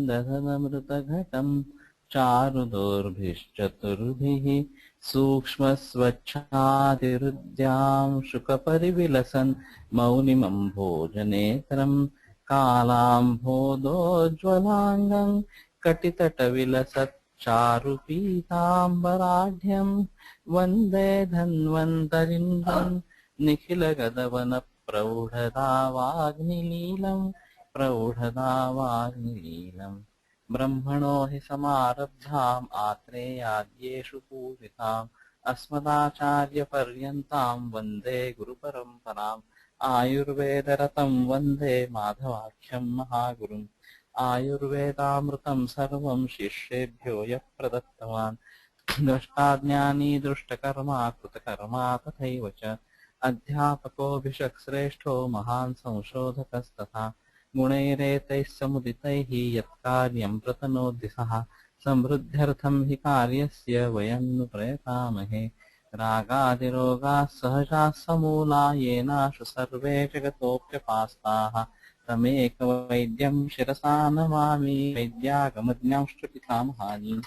दधनमृतघटं चारुदोर्भिश्चतुर्भिः सूक्ष्मस्वच्छातिरुद्यां शुकपरिविलसन् मौनिमं भोजनेत्रं कालाम्भोदोज्ज्वलाङ्गं कटितटविलसच्चारुपीताम्बराढ्यं वन्दे धन्वन्तरिन्द्रं निखिलगदवनप्रौढदावाग्निलीलम् ब्रह्मणो हि समारब्धाम् आत्रेयाद्येषु पूजिताम् अस्मदाचार्यपर्यन्तां वन्दे गुरुपरम्पराम् आयुर्वेदरतं वन्दे माधवाख्यं महागुरुम् आयुर्वेदामृतं सर्वं शिष्येभ्यो यः प्रदत्तवान् द्रष्टाज्ञानी दृष्टकर्मा कृतकर्मा तथैव च अध्यापकोऽभिषक्श्रेष्ठो महान् संशोधकस्तथा गुणैरेतैः समुदितैः यत्कार्यं प्रतनोति सः समृद्ध्यर्थं हि कार्यस्य वयं नु प्रयतामहे रागादिरोगाः सहजाः समूला येनाशु सर्वे जगतोऽप्यपास्ताः तमेकवैद्यं शिरसा नमामि वैद्यागमज्ञांश्च पितामहानि।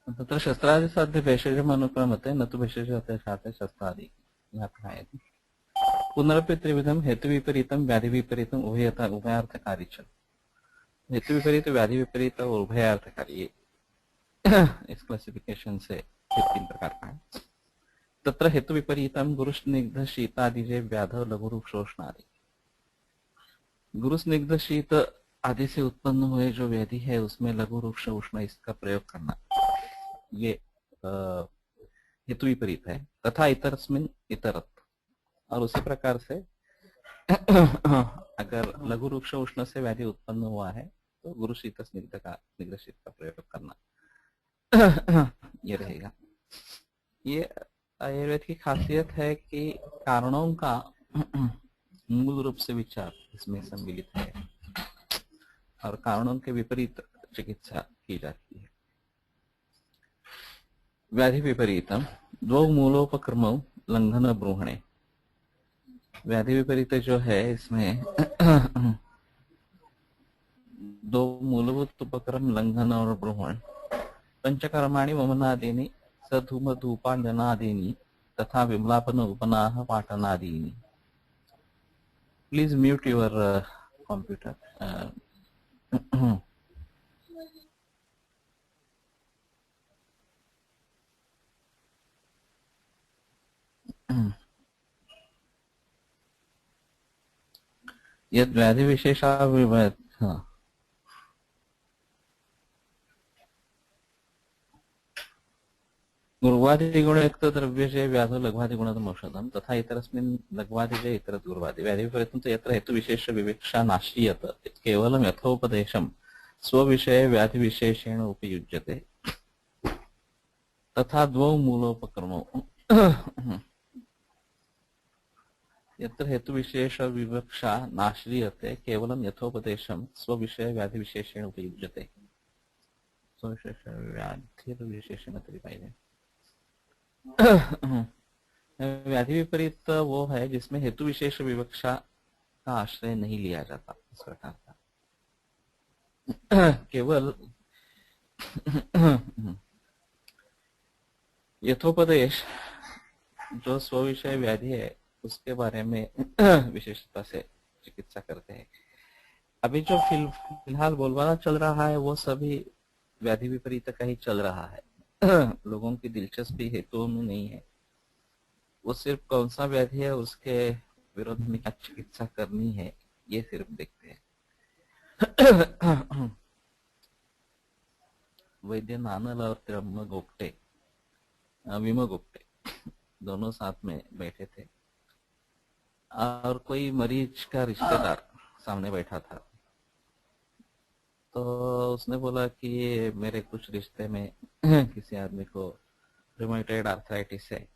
तत्र शस्त्रादिसाध्य भेषजमनुक्रमते न तु भेषजते शाते शस्त्रादि व्याख्यायते। पुनरपि त्रिविधं हेतुविपरीतं व्याधिविपरीतम् उभयार्थकारी च। हेतुविपरीत व्याधि विपरीत और उभयार्थकारी इस क्लासिफिकेशन से 3 प्रकार का है। तत्र हेतु विपरीतम गुरुस्निग्ध शीतादिजे व्याधव लघुरूप शोषणादि। गुरुस्निग्ध शीत आदि से उत्पन्न हुए जो व्याधि है उसमें लघु रूक्ष उष्ण इसका प्रयोग करना, ये हेतु विपरीत है। तथा इतरस्मिन् इतरत, और उसी प्रकार से अगर लघु रूक्ष उष्ण से व्याधि उत्पन्न हुआ है तो गुरु शीत स्निग्ध शीत का प्रयोग करना ये रहेगा। ये आयुर्वेद की खासियत है कि कारणों का मूल रूप से विचार इसमें सम्मिलित है और कारणों के विपरीत चिकित्सा की जाती है। व्याधि विपरीतम द्वौ मूलोपक्रमौ लंघन ब्रूहणे। व्याधि विपरीत जो है इसमें 2 मूलभूत उपक्रम लंघन और ब्रूहण। पंचकर्माणि वमनादीनि सधूम धूपांजनादीनि तथा विमलापन उपनाह पाठनादीनि। Please mute your computer. यद् व्याधि विशेषा गुर्वादिगुणयुक्त द्रव्यजे व्याधो लघ्वादिगुणतम औषधम तथा इतरस्मिन् लघ्वादिजे इतरत् गुर्वादि। व्याधि विपरीतं तो यत्र हेतु विशेष विवक्षा नाश्रीयत केवलं यथोपदेशं स्वविषये व्याधि विशेषेण उपयुज्यते तथा द्वौ मूलोपक्रमौ। यत्र हेतु विशेष विवक्षा नाश्रीयते केवलं यथोपदेशं स्वविषये व्याधि विशेषेण उपयुज्यते। स्वविशेष व्याधि विशेषेण तरीके व्याधि विपरीत वो है जिसमें हेतु विशेष विवक्षा का आश्रय नहीं लिया जाता इस प्रकार का, केवल यथोपदेश जो स्वविषय व्याधि है उसके बारे में विशेषता से चिकित्सा करते हैं। अभी जो फिलहाल बोलबाला चल रहा है वो सभी व्याधि विपरीत का ही चल रहा है। लोगों की दिलचस्पी हेतुओं में नहीं है, वो सिर्फ कौन सा व्याधि है उसके विरोध में क्या चिकित्सा करनी है ये सिर्फ देखते हैं। वैद्य नानल और विम गोप्टे दोनों साथ में बैठे थे और कोई मरीज का रिश्तेदार सामने बैठा था, तो उसने बोला कि ये मेरे कुछ रिश्ते में किसी आदमी को रिमेटॉइड आर्थराइटिस है।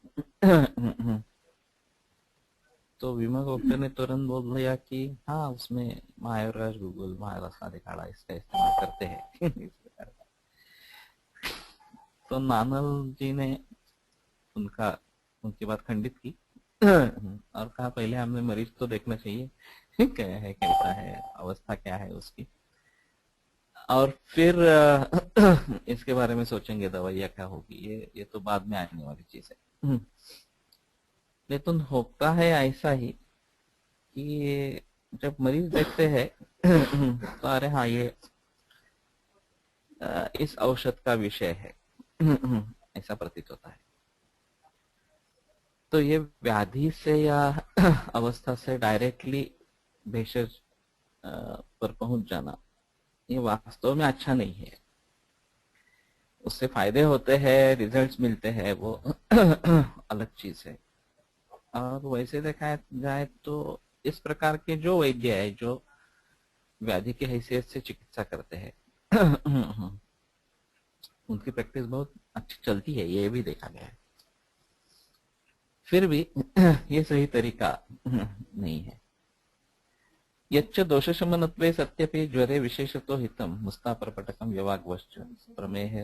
तो विमल गुप्ता ने तुरंत बोल दिया कि हाँ उसमें महाराज गूगल महाराज का दिखाड़ा इसका इस्तेमाल करते हैं। तो नानल जी ने उनकी बात खंडित की और कहा पहले हमने मरीज तो देखना चाहिए क्या है, कैसा है, अवस्था क्या है उसकी, और फिर इसके बारे में सोचेंगे दवाइयाँ क्या होगी। ये तो बाद में आने वाली चीज है। लेकिन होता है ऐसा ही कि जब मरीज देखते हैं तो अरे हाँ ये इस औषध का विषय है, ऐसा प्रतीत होता है। तो ये व्याधि से या अवस्था से डायरेक्टली भेषज पर पहुंच जाना ये वास्तव में अच्छा नहीं है। उससे फायदे होते हैं, रिजल्ट्स मिलते हैं, वो अलग चीज है। और वैसे देखा जाए तो इस प्रकार के जो वैद्य है जो व्याधि की हैसियत से चिकित्सा करते हैं उनकी प्रैक्टिस बहुत अच्छी चलती है, ये भी देखा गया है। फिर भी ये सही तरीका नहीं है। यच्च दोषशमनत्वे सत्यपि ज्वरे विशेषतो हितम मुस्तापरपटकम व्यवाग्वश्च प्रमेह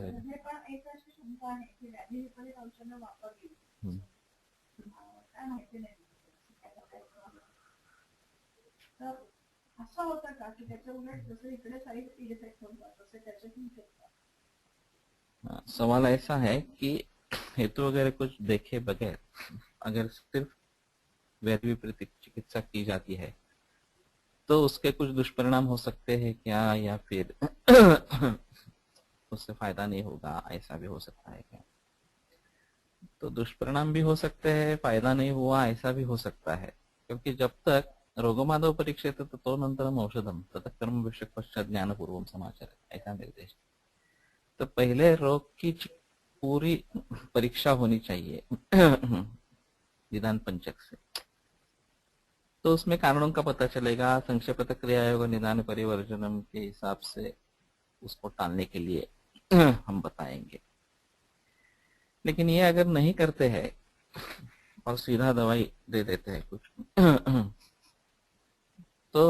असं होतं का की त्याच्या उलट जसं इकडे साईड इफेक्ट होतात तसे त्याच्यातून सवाल ऐसा है कि हेतु वगैरह कुछ देखे बगैर अगर सिर्फ व्याधि विपरीत चिकित्सा की जाती है तो उसके कुछ दुष्परिणाम हो सकते हैं क्या, या फिर उससे फायदा नहीं होगा, ऐसा भी हो सकता है क्या? तो दुष्परिणाम भी हो सकते हैं, फायदा नहीं हुआ ऐसा भी हो सकता है, क्योंकि जब तक रोगमाधव परीक्षित ततोनंतरम औषधम ततः कर्म विषय पश्चात ज्ञानपूर्वम समाचार, ऐसा निर्देश। तो पहले रोग की पूरी परीक्षा होनी चाहिए विधान पंचक से, तो उसमें कारणों का पता चलेगा। संक्षेपत क्रिया योग निदान परिवर्जनम के हिसाब से उसको टालने के लिए हम बताएंगे। लेकिन ये अगर नहीं करते हैं और सीधा दवाई दे देते हैं कुछ तो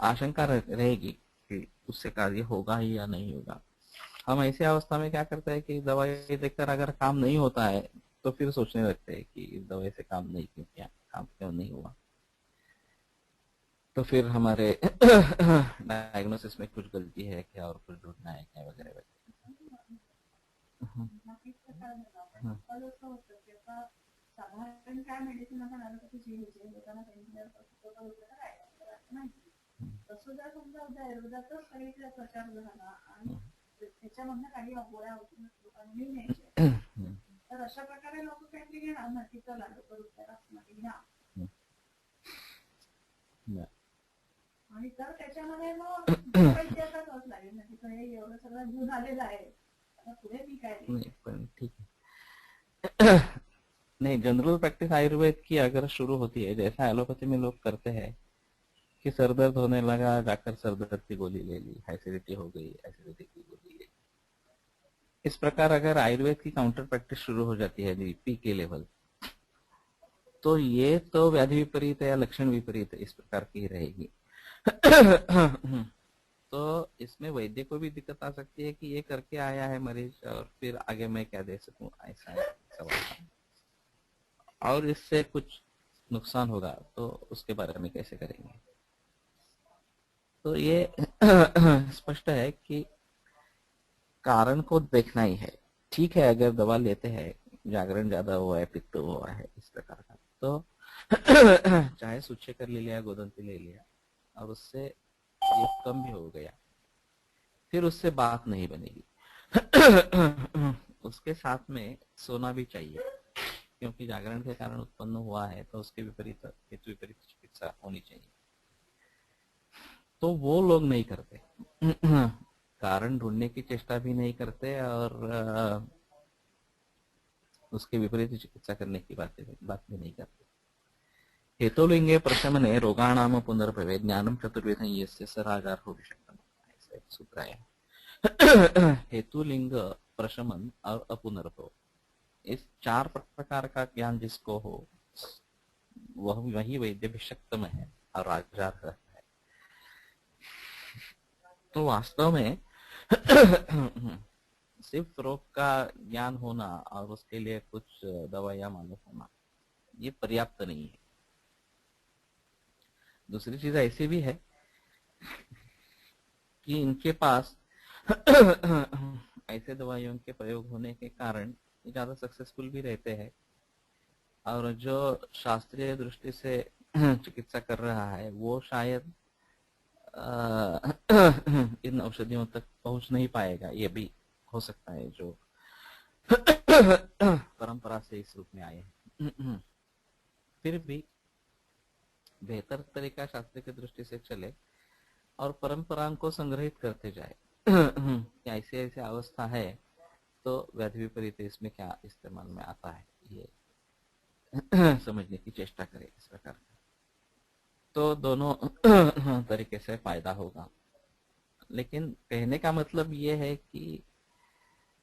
आशंका रहेगी कि उससे कार्य होगा ही या नहीं होगा। हम ऐसी अवस्था में क्या करते हैं कि दवाई देखकर अगर काम नहीं होता है तो फिर सोचने लगते हैं कि इस दवाई से काम क्यों नहीं हुआ। तो फिर हमारे डायग्नोसिस में कुछ गलती है क्या और कुछ ढूंढना है क्या वगैरह वगैरह। साधारण काय मेडिसिन आपण ॲलोपॅथीची घ्यायची लोकांना पेनकिलर तसं जर समजा आयुर्वेदाचाच काही प्रचार झाला आणि त्याच्यामधनं काही गोळ्या लोकांनी घ्यायच्या तर अशा प्रकारे लोक काहीतरी घेणार ना की चला डोकं दुखत्या असणार घ्या आणि तर त्याच्यामध्ये मग पैशाचाच लागेल ना की हे एवढं सगळं घेऊन आलेलं आहे आता पुढे मी काय नहीं पण ठीक है नहीं, जनरल प्रैक्टिस आयुर्वेद की अगर शुरू होती है जैसा एलोपैथी में लोग करते हैं कि सर दर्द होने लगा जाकर सर दर्द की गोली ले ली, एसिडिटी हो गई एसिडिटी की गोली ले ली, इस प्रकार अगर आयुर्वेद की काउंटर प्रैक्टिस शुरू हो जाती है बीपी के लेवल, तो ये तो व्याधि विपरीत है या लक्षण विपरीत है इस प्रकार की रहेगी। तो इसमें वैद्य को भी दिक्कत आ सकती है कि ये करके आया है मरीज और फिर आगे मैं क्या दे सकूं, ऐसा सवाल। और इससे कुछ नुकसान होगा तो उसके बारे में कैसे करेंगे। तो ये स्पष्ट है कि कारण को देखना ही है। ठीक है अगर दवा लेते हैं, जागरण ज्यादा हुआ है, पित्त हुआ है इस प्रकार का, तो चाहे सूचेकर ले लिया, गोदंती ले लिया और उससे ये कम भी हो गया, फिर उससे बात नहीं बनेगी। उसके साथ में सोना भी चाहिए, क्योंकि जागरण के कारण उत्पन्न हुआ है तो उसके विपरीत हेतु विपरीत चिकित्सा होनी चाहिए। तो वो लोग नहीं करते, कारण ढूंढने की चेष्टा भी नहीं करते और उसके विपरीत चिकित्सा करने की बात भी नहीं करते। हेतुलिंगे प्रशमने रोगाणाम पुनर्भवे ज्ञानम चतुर्विधं यस्य स राजार भविष्यति, ऐसा एक सूत्र है। हेतुलिंग प्रशमन और अपुनर्भव, इस 4 प्रकार का ज्ञान जिसको हो वह वही वैद्य भिषक्त में है और राजा रहता है। तो वास्तव में सिर्फ रोग का ज्ञान होना और उसके लिए कुछ दवाइयां मालूम होना ये पर्याप्त नहीं है। दूसरी चीज ऐसी भी है कि इनके पास ऐसे दवाइयों के प्रयोग होने के कारण ज्यादा सक्सेसफुल भी रहते हैं और जो शास्त्रीय दृष्टि से चिकित्सा कर रहा है वो शायद इन औषधियों तक पहुंच नहीं पाएगा। ये भी हो सकता है जो परंपरा से इस रूप में आए हैं। फिर भी बेहतर तरीका शास्त्र की दृष्टि से चले और परंपराओं को संग्रहित करते जाए क्या ऐसी ऐसी अवस्था है तो व्याधि विपरीत इसमें क्या इस्तेमाल में आता है ये समझने की चेष्टा करें इस प्रकार का, तो दोनों तरीके से फायदा होगा। लेकिन कहने का मतलब ये है कि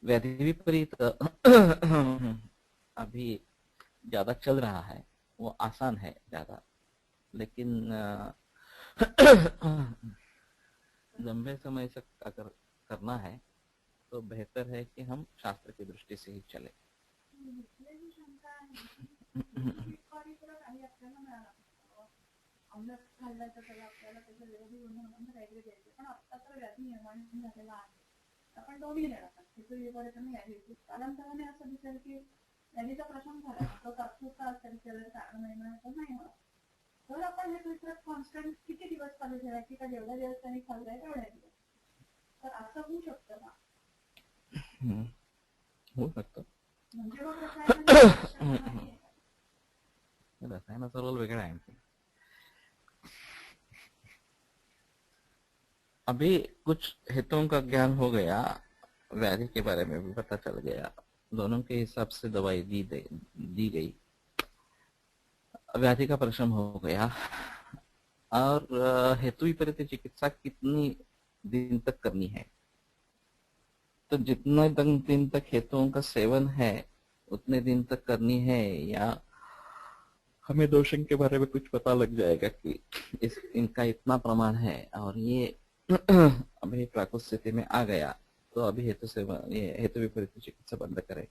व्याधि विपरीत अभी ज्यादा चल रहा है, वो आसान है ज्यादा, लेकिन लंबे समय तक अगर करना है तो बेहतर है कि हम शास्त्र की दृष्टि से ही चले। अंमलत खाल्ला तर त्याला आपल्याला त्याचा विरोधी गुण म्हणून काहीतरी द्यायचे, पण आता तर व्याधी निर्माण झालेला आहे, आपण दोन्ही देणार त्याचं विपरीत आणि व्याधी कालांतराने असं दिसेल की व्याधीचा प्रश्न झाला तो तात्पुरता असेल त्याला कारण निर्माणाचं नाही होणार, तर आपण हे ट्रीटमेंट कॉन्स्टंट किती दिवस चालू ठेवायची का जेवढ्या दिवस त्यांनी खाल्लाय तेवढ्या दिवस, तर असं होऊ शकतं का? होऊ शकतं, म्हणजे मग रसायनाचा रोल वेगळा आहे। अभी कुछ हितों का ज्ञान हो गया, व्याधि के बारे में भी पता चल गया, दोनों के हिसाब से दवाई दी गई, व्याधि का प्रशम हो गया और हेतु विपरीत चिकित्सा कितनी दिन तक करनी है, तो जितने दिन तक हेतुओं का सेवन है उतने दिन तक करनी है, या हमें दोषों के बारे में कुछ पता लग जाएगा कि इनका इतना प्रमाण है और ये अभी प्राकृत स्थिति में आ गया तो अभी हेतु विपरीत चिकित्सा बंद करें,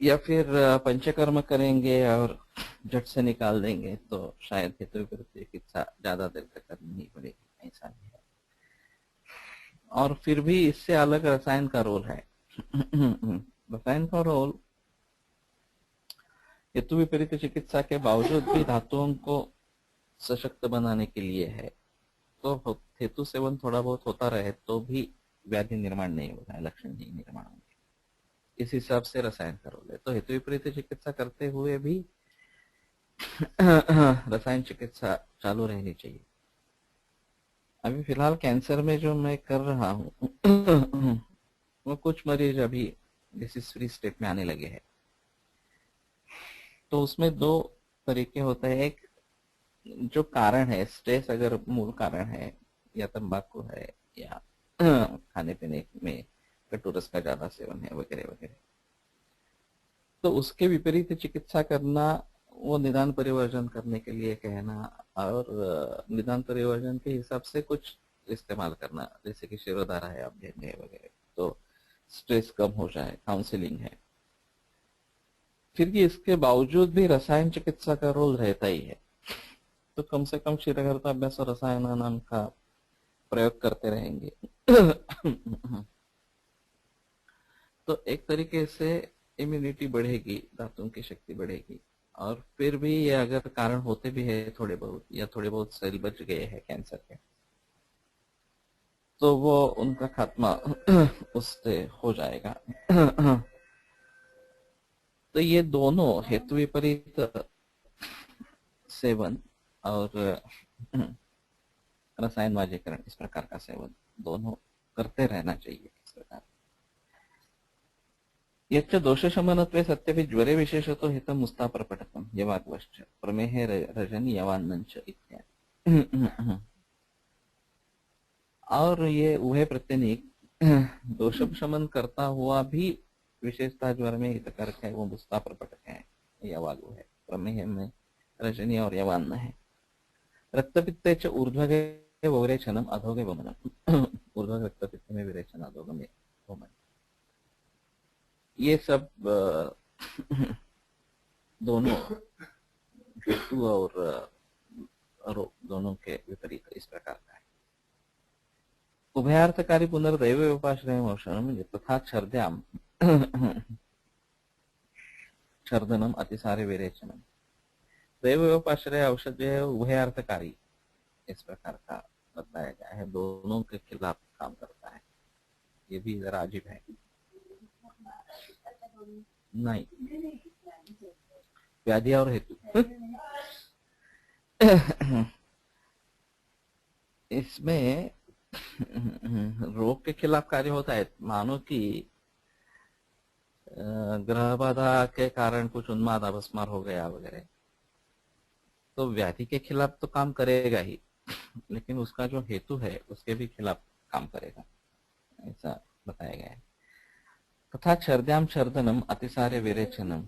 या फिर पंचकर्म करेंगे और झट से निकाल देंगे तो शायद हेतु विपरीत चिकित्सा ज्यादा देर तक करनी नहीं पड़ेगी, ऐसा नहीं है। और फिर भी इससे अलग रसायन का रोल है। रसायन का रोल हेतु विपरीत चिकित्सा के बावजूद भी धातुओं को सशक्त बनाने के लिए है, तो हेतु सेवन थोड़ा बहुत होता रहे तो भी व्याधि निर्माण नहीं होता है, लक्षण नहीं निर्माण होंगे, इस हिसाब से रसायन का रोल है। तो हेतु विपरीत चिकित्सा करते हुए भी रसायन चिकित्सा चालू रहनी चाहिए। अभी फिलहाल कैंसर में जो मैं कर रहा हूँ वो कुछ मरीज अभी डिसीज फ्री स्टेट में आने लगे हैं, तो उसमें 2 तरीके होते हैं। एक जो कारण है, स्ट्रेस अगर मूल कारण है या तंबाकू है या खाने पीने में कटु रस का ज्यादा सेवन है वगैरह वगैरह, तो उसके विपरीत चिकित्सा करना, वो निदान परिवर्जन करने के लिए कहना और निदान परिवर्जन के हिसाब से कुछ इस्तेमाल करना, जैसे कि शिरोधारा है आप देंगे वगैरह तो स्ट्रेस कम हो जाए, काउंसलिंग है। फिर भी इसके बावजूद भी रसायन चिकित्सा का रोल रहता ही है, तो कम से कम शीतघरता अभ्यास और रसायन नाम का प्रयोग करते रहेंगे। तो एक तरीके से इम्यूनिटी बढ़ेगी, धातुओं की शक्ति बढ़ेगी, और फिर भी ये अगर कारण होते भी है थोड़े बहुत या थोड़े बहुत सेल बच गए हैं कैंसर के, तो वो उनका खात्मा उससे हो जाएगा। तो ये दोनों हेतु विपरीत सेवन और रसायन वाजीकरण, इस प्रकार का सेवन दोनों करते रहना चाहिए। इस प्रकार यच्च दोषशमनत्वे सत्यपि ज्वरे विशेषतो हितं मुस्ताप्रपटकम् यवाग्वश्च प्रमेहे रजन यवान्नंच इत्यादि। और ये उभय प्रत्यनिक दोष शमन करता हुआ भी विशेषतः ज्वर में हितकारक है, वो मुस्ता प्रपटक है, यवागु है, प्रमेह में रजनी और यवान्न है। रक्तपित्ते च ऊर्ध्वगे विरेचनम अधोगे वमनम, ऊर्ध्व रक्तपित्त में विरेचन, अधोग में वमन। ये सब दोनों हेतु और दोनों के विपरीत इस प्रकार का है। उभयार्थकारी पुनर्दैव उपाश्रय मोषणम तथा छर्द्याम छर्दनम अतिसारे विरेचनम। दैव उपाश्रय औषध जो है उभयार्थकारी इस प्रकार का बताया गया है, दोनों के खिलाफ काम करता है। ये भी जरा अजीब है। नहीं, व्याधि और हेतु इसमें रोग के खिलाफ कार्य होता है। मानो कि ग्रह बाधा के कारण कुछ उन्माद अवस्मार हो गया वगैरह, तो व्याधि के खिलाफ तो काम करेगा ही, लेकिन उसका जो हेतु है उसके भी खिलाफ काम करेगा, ऐसा बताया गया है। तथा छर्द्याम छर्दनम अतिसारे विरेचनम।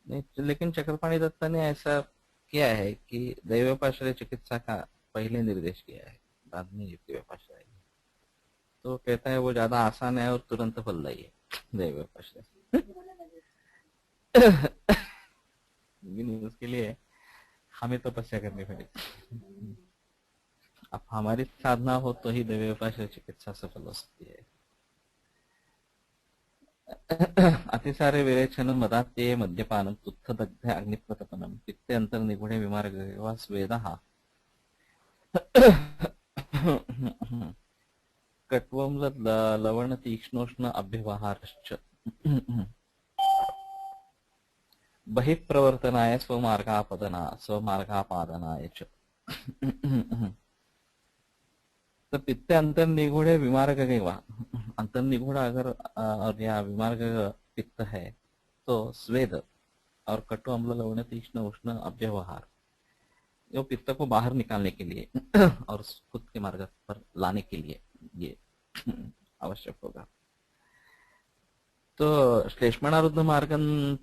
नहीं, लेकिन चक्रपाणी दत्ता ने ऐसा किया है कि दैवोपाश्रय चिकित्सा का पहले निर्देश किया है, बाद में युक्तिव्योपाश्रय। तो कहता है वो ज्यादा आसान है और तुरंत फलदायी है दैवोपाश्रय। लेकिन उसके लिए हमें तपस्या करनी पड़ेगी। अब हमारी साधना हो तो ही दैवोपाश्रय चिकित्सा सफल हो सकती है। अतिसारे विरेचन मदात्ये मद्यपानम तुत्थ दग्ध अग्निप्रतपनम पित्ते अंतर्निगुणे विमार्गः स्वेदः कट्वम्ल लवण तीक्ष्णोष्ण अभ्यवहारश्च बहिःप्रवर्तनाय स्वमार्गापादनाय च। तो पित्ते अंतर्निगुणे विमार्गः, अंतर्निगुण अगर और या विमार्ग पित्त है तो स्वेद और कटु अम्ल लवण तीक्ष्ण उष्ण अव्यवहार, जो पित्त को बाहर निकालने के लिए और खुद के मार्ग पर लाने के लिए ये आवश्यक होगा। तो श्लेष्मणारुद्ध मार्गन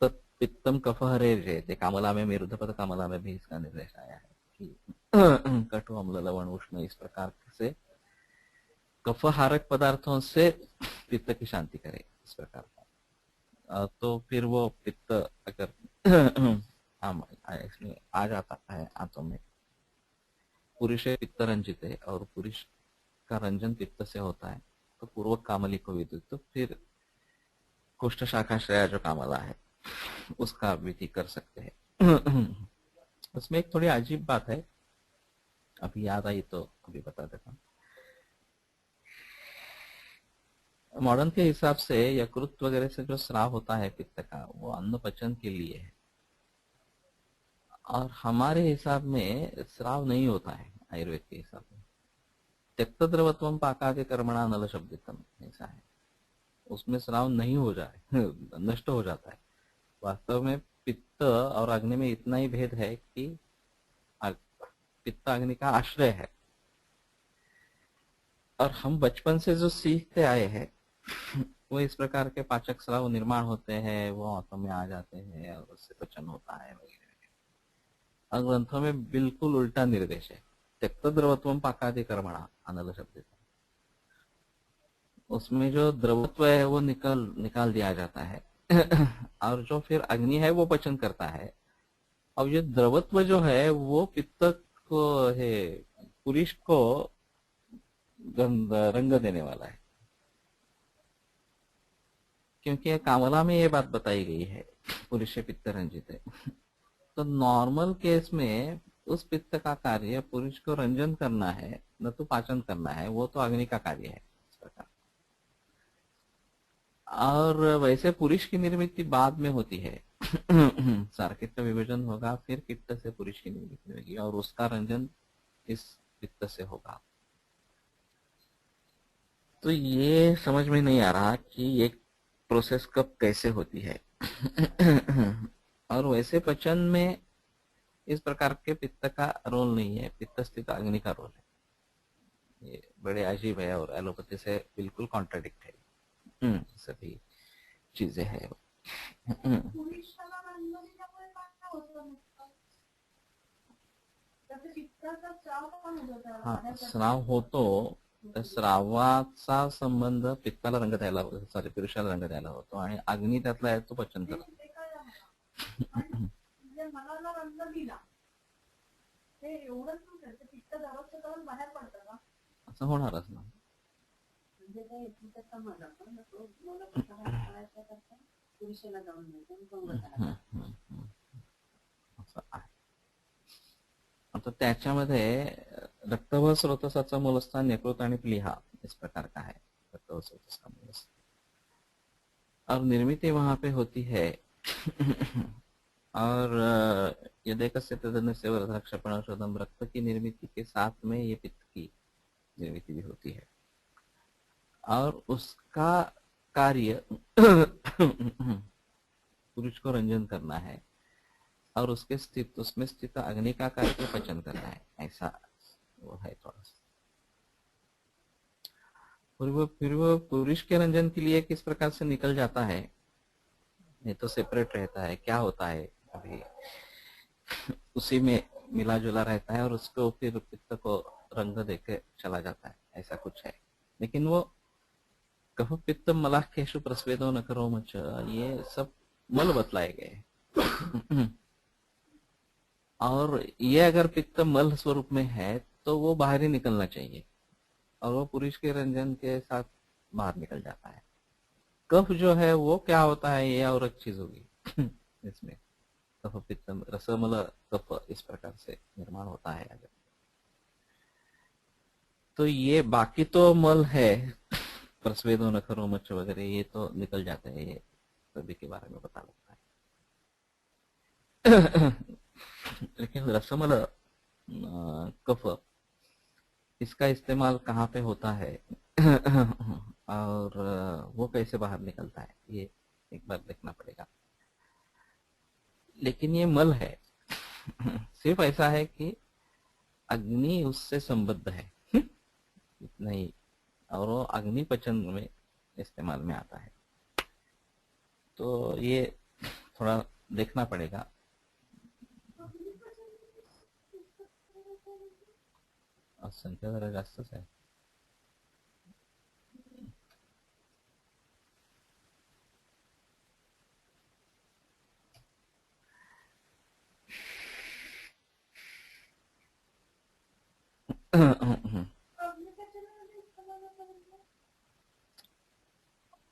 पित्तम कफहरे जयते, कामला में मेरुधपद कामला में भी इसका निर्देश आया है कि कटु अम्ल लवण उष्ण इस प्रकार से कफहारक पदार्थों से पित्त की शांति करे इस प्रकार का। तो फिर वो पित्त अगर इसमें आ जाता है आंतों में, पुरुष पित्त रंजित है और पुरुष का रंजन पित्त से होता है, तो पूर्वक कामली को विद्युत, तो फिर कुष्ठ शाखाश्रया जो कामला है उसका विधि कर सकते हैं। उसमें एक थोड़ी अजीब बात है, अभी याद आई तो अभी बता देता हूँ। मॉडर्न के हिसाब से यकृत वगैरह से जो स्राव होता है पित्त का, वो अन्न पचन के लिए है, और हमारे हिसाब में स्राव नहीं होता है आयुर्वेद के हिसाब में। त्यक्त द्रवत्वम पाकादि कर्मणा नल शब्दितम, ऐसा है, उसमें स्राव नहीं हो जाए नष्ट हो जाता है। वास्तव में पित्त और अग्नि में इतना ही भेद है कि पित्त अग्नि का आश्रय है, और हम बचपन से जो सीखते आए हैं वो इस प्रकार के पाचक स्राव निर्माण होते हैं, वो आंतों में आ जाते हैं और उससे पचन होता है वगैरह। और ग्रंथों में बिल्कुल उल्टा निर्देश है, त्यक्त द्रवत्वम पाकादि कर्मणा अनल शब्द, उसमें जो द्रवत्व है वो निकाल दिया जाता है और जो फिर अग्नि है वो पचन करता है। अब ये द्रवत्व जो है वो पित्त को है, पुरुष को रंग देने वाला है, क्योंकि कामला में ये बात बताई गई है पुरुष पित्त रंजित है। तो नॉर्मल केस में उस पित्त का कार्य पुरुष को रंजन करना है, न तो पाचन करना है, वो तो अग्नि का कार्य है इस प्रकार। और वैसे पुरुष की निर्मित बाद में होती है सार्किट का विभाजन होगा, फिर पित्त से पुरुष की निर्मित होगी और उसका रंजन इस पित्त से होगा। तो ये समझ में नहीं आ रहा कि ये प्रोसेस कब कैसे होती है और वैसे पचन में इस प्रकार के पित्त का रोल नहीं है, पित्त स्थित अग्नि का रोल है। ये बड़े अजीब है और एलोपैथी से बिल्कुल कॉन्ट्राडिक्ट है। सभी चीजें है। पुरुषाला रंग दिल्यामुळे काय होतं मग? त्याचे पित्ताचा स्राव पण होतो त्याला हा, बाहेर स्राव होतो. तर स्रावाचा संबंध पित्ताला रंग द्यायला, सॉरी पुरुषाला रंग द्यायला होतो आणि अग्नी त्यातला आहे तो पचन करतो. ते कळलं मला. पण म्हणजे मनाला रंग दिला ते एवढंच नव्हतं, ते पित्त दररोजचं करून बाहेर पडतं का? असं होणारच ना. म्हणजे काय त्याचा मला पण मला करायचा करता पुरुषाला जाऊन नाही असं आहे. आता त्याच्यामध्ये रक्तवह स्रोतसाचा मूलस्थान यकृत आणि प्लीहा इस प्रकार का है. रक्तवह स्रोतस का मूलस्थान और निर्मिति वहां पे होती है और यदेकस्य तदन्यस्य वरदाक्षेपण औषधम, रक्त की निर्मिति के साथ में ये पित्त की निर्मिति भी होती है और उसका कार्य पुरुष को रंजन करना है और उसमें स्थित अग्नि का कार्य पचन करना है. ऐसा वो है थोड़ा सा. फिर वो पुरुष के रंजन के लिए किस प्रकार से निकल जाता है, ये तो सेपरेट रहता है. क्या होता है अभी उसी में मिला जुला रहता है और उसको फिर पित्त को रंग देके चला जाता है. ऐसा कुछ है. लेकिन वो कफ पित्त मलाखेशु प्रस्वेदो न करो मच, ये सब मल बतलाए गए. और ये अगर पित्त मल स्वरूप में है तो वो बाहर ही निकलना चाहिए और वो पुरुष के रंजन के साथ बाहर निकल जाता है. कफ जो है वो क्या होता है ये और एक चीज होगी इसमें. कफ पित्त रसमल कफ इस प्रकार से निर्माण होता है अगर, तो ये बाकी तो मल है प्रस्वेदो नखरो मच्छ वगैरह, ये तो निकल जाते हैं. ये सभी के बारे में पता लगता है. लेकिन रसमल कफ इसका इस्तेमाल कहाँ पे होता है और वो कैसे बाहर निकलता है ये एक बार देखना पड़ेगा. लेकिन ये मल है सिर्फ ऐसा है कि अग्नि उससे संबद्ध है इतना ही, और वो अग्नि पचन में इस्तेमाल में आता है. तो ये थोड़ा देखना पड़ेगा. और संख्या जरा जास्तच आहे.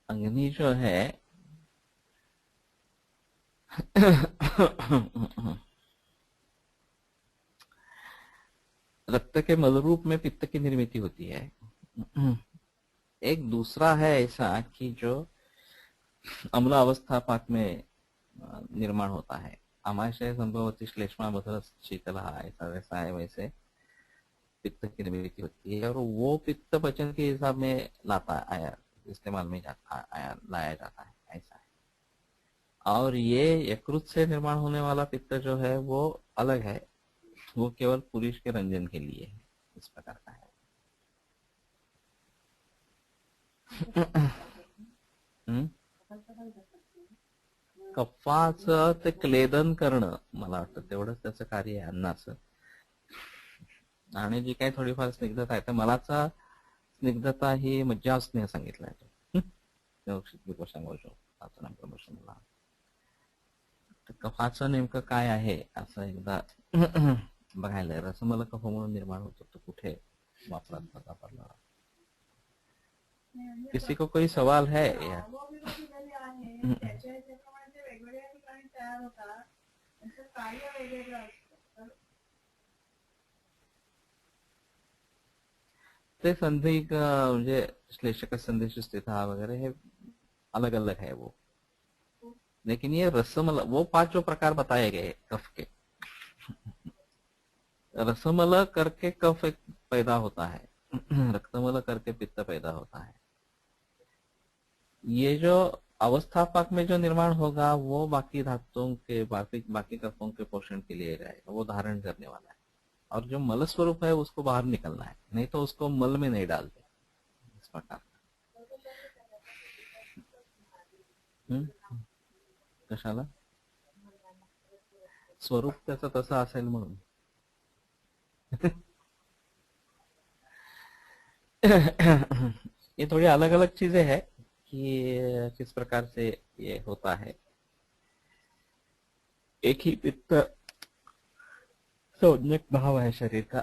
अग्नि जो है रक्त के मल रूप में पित्त की निर्मित होती है. एक दूसरा है ऐसा कि जो अम्ल अवस्था पाक में निर्माण होता है. आमाशय संभवती श्लेष्मा मधुर शीतला, ऐसा वैसा है. वैसे पित्त की निर्मित होती है और वो पित्त पचन के हिसाब में लाता आया इस्तेमाल में लाया जाता है. ऐसा है. और ये यकृत से निर्माण होने वाला पित्त जो है वो अलग है, वो केवल पुरुष के रंजन के लिए है. इस प्रकार का है. कफाचं ते क्लेदन करणं मला वाटतं तेवढंच त्याचं कार्य आहे अन्नाचं. आणि जी काही थोडीफार स्निग्धता आहे तर मलाचा स्निग्धता ही मज्जा स्नेह सांगितलाय तो. कफाचं नेमकं काय आहे असं एकदा बघायला. रसमल कफ म्हणून निर्माण होतो तो कुठे वापरला. किसी को कोई सवाल है या ते संधि म्हणजे श्लेषक संधि स्थिता वगैरह है अलग अलग है वो. लेकिन ये रसमल वो 5 जो प्रकार बताए गए कफ के, रसमल करके कफ एक पैदा होता है, रक्तमल करके पित्त पैदा होता है. ये जो अवस्थापक में जो निर्माण होगा वो बाकी धातुओं के बाकी कफों के पोषण के लिए रहेगा, वो धारण करने वाला है. और जो मल स्वरूप है उसको बाहर निकलना है, नहीं तो उसको मल में नहीं डालते इस प्रकार। कशाला? स्वरूप त्याचं तसं असेल म्हणून. ये थोड़ी अलग अलग चीजें हैं कि किस प्रकार से ये होता है. एक ही पित्त संज्ञक भाव है शरीर का,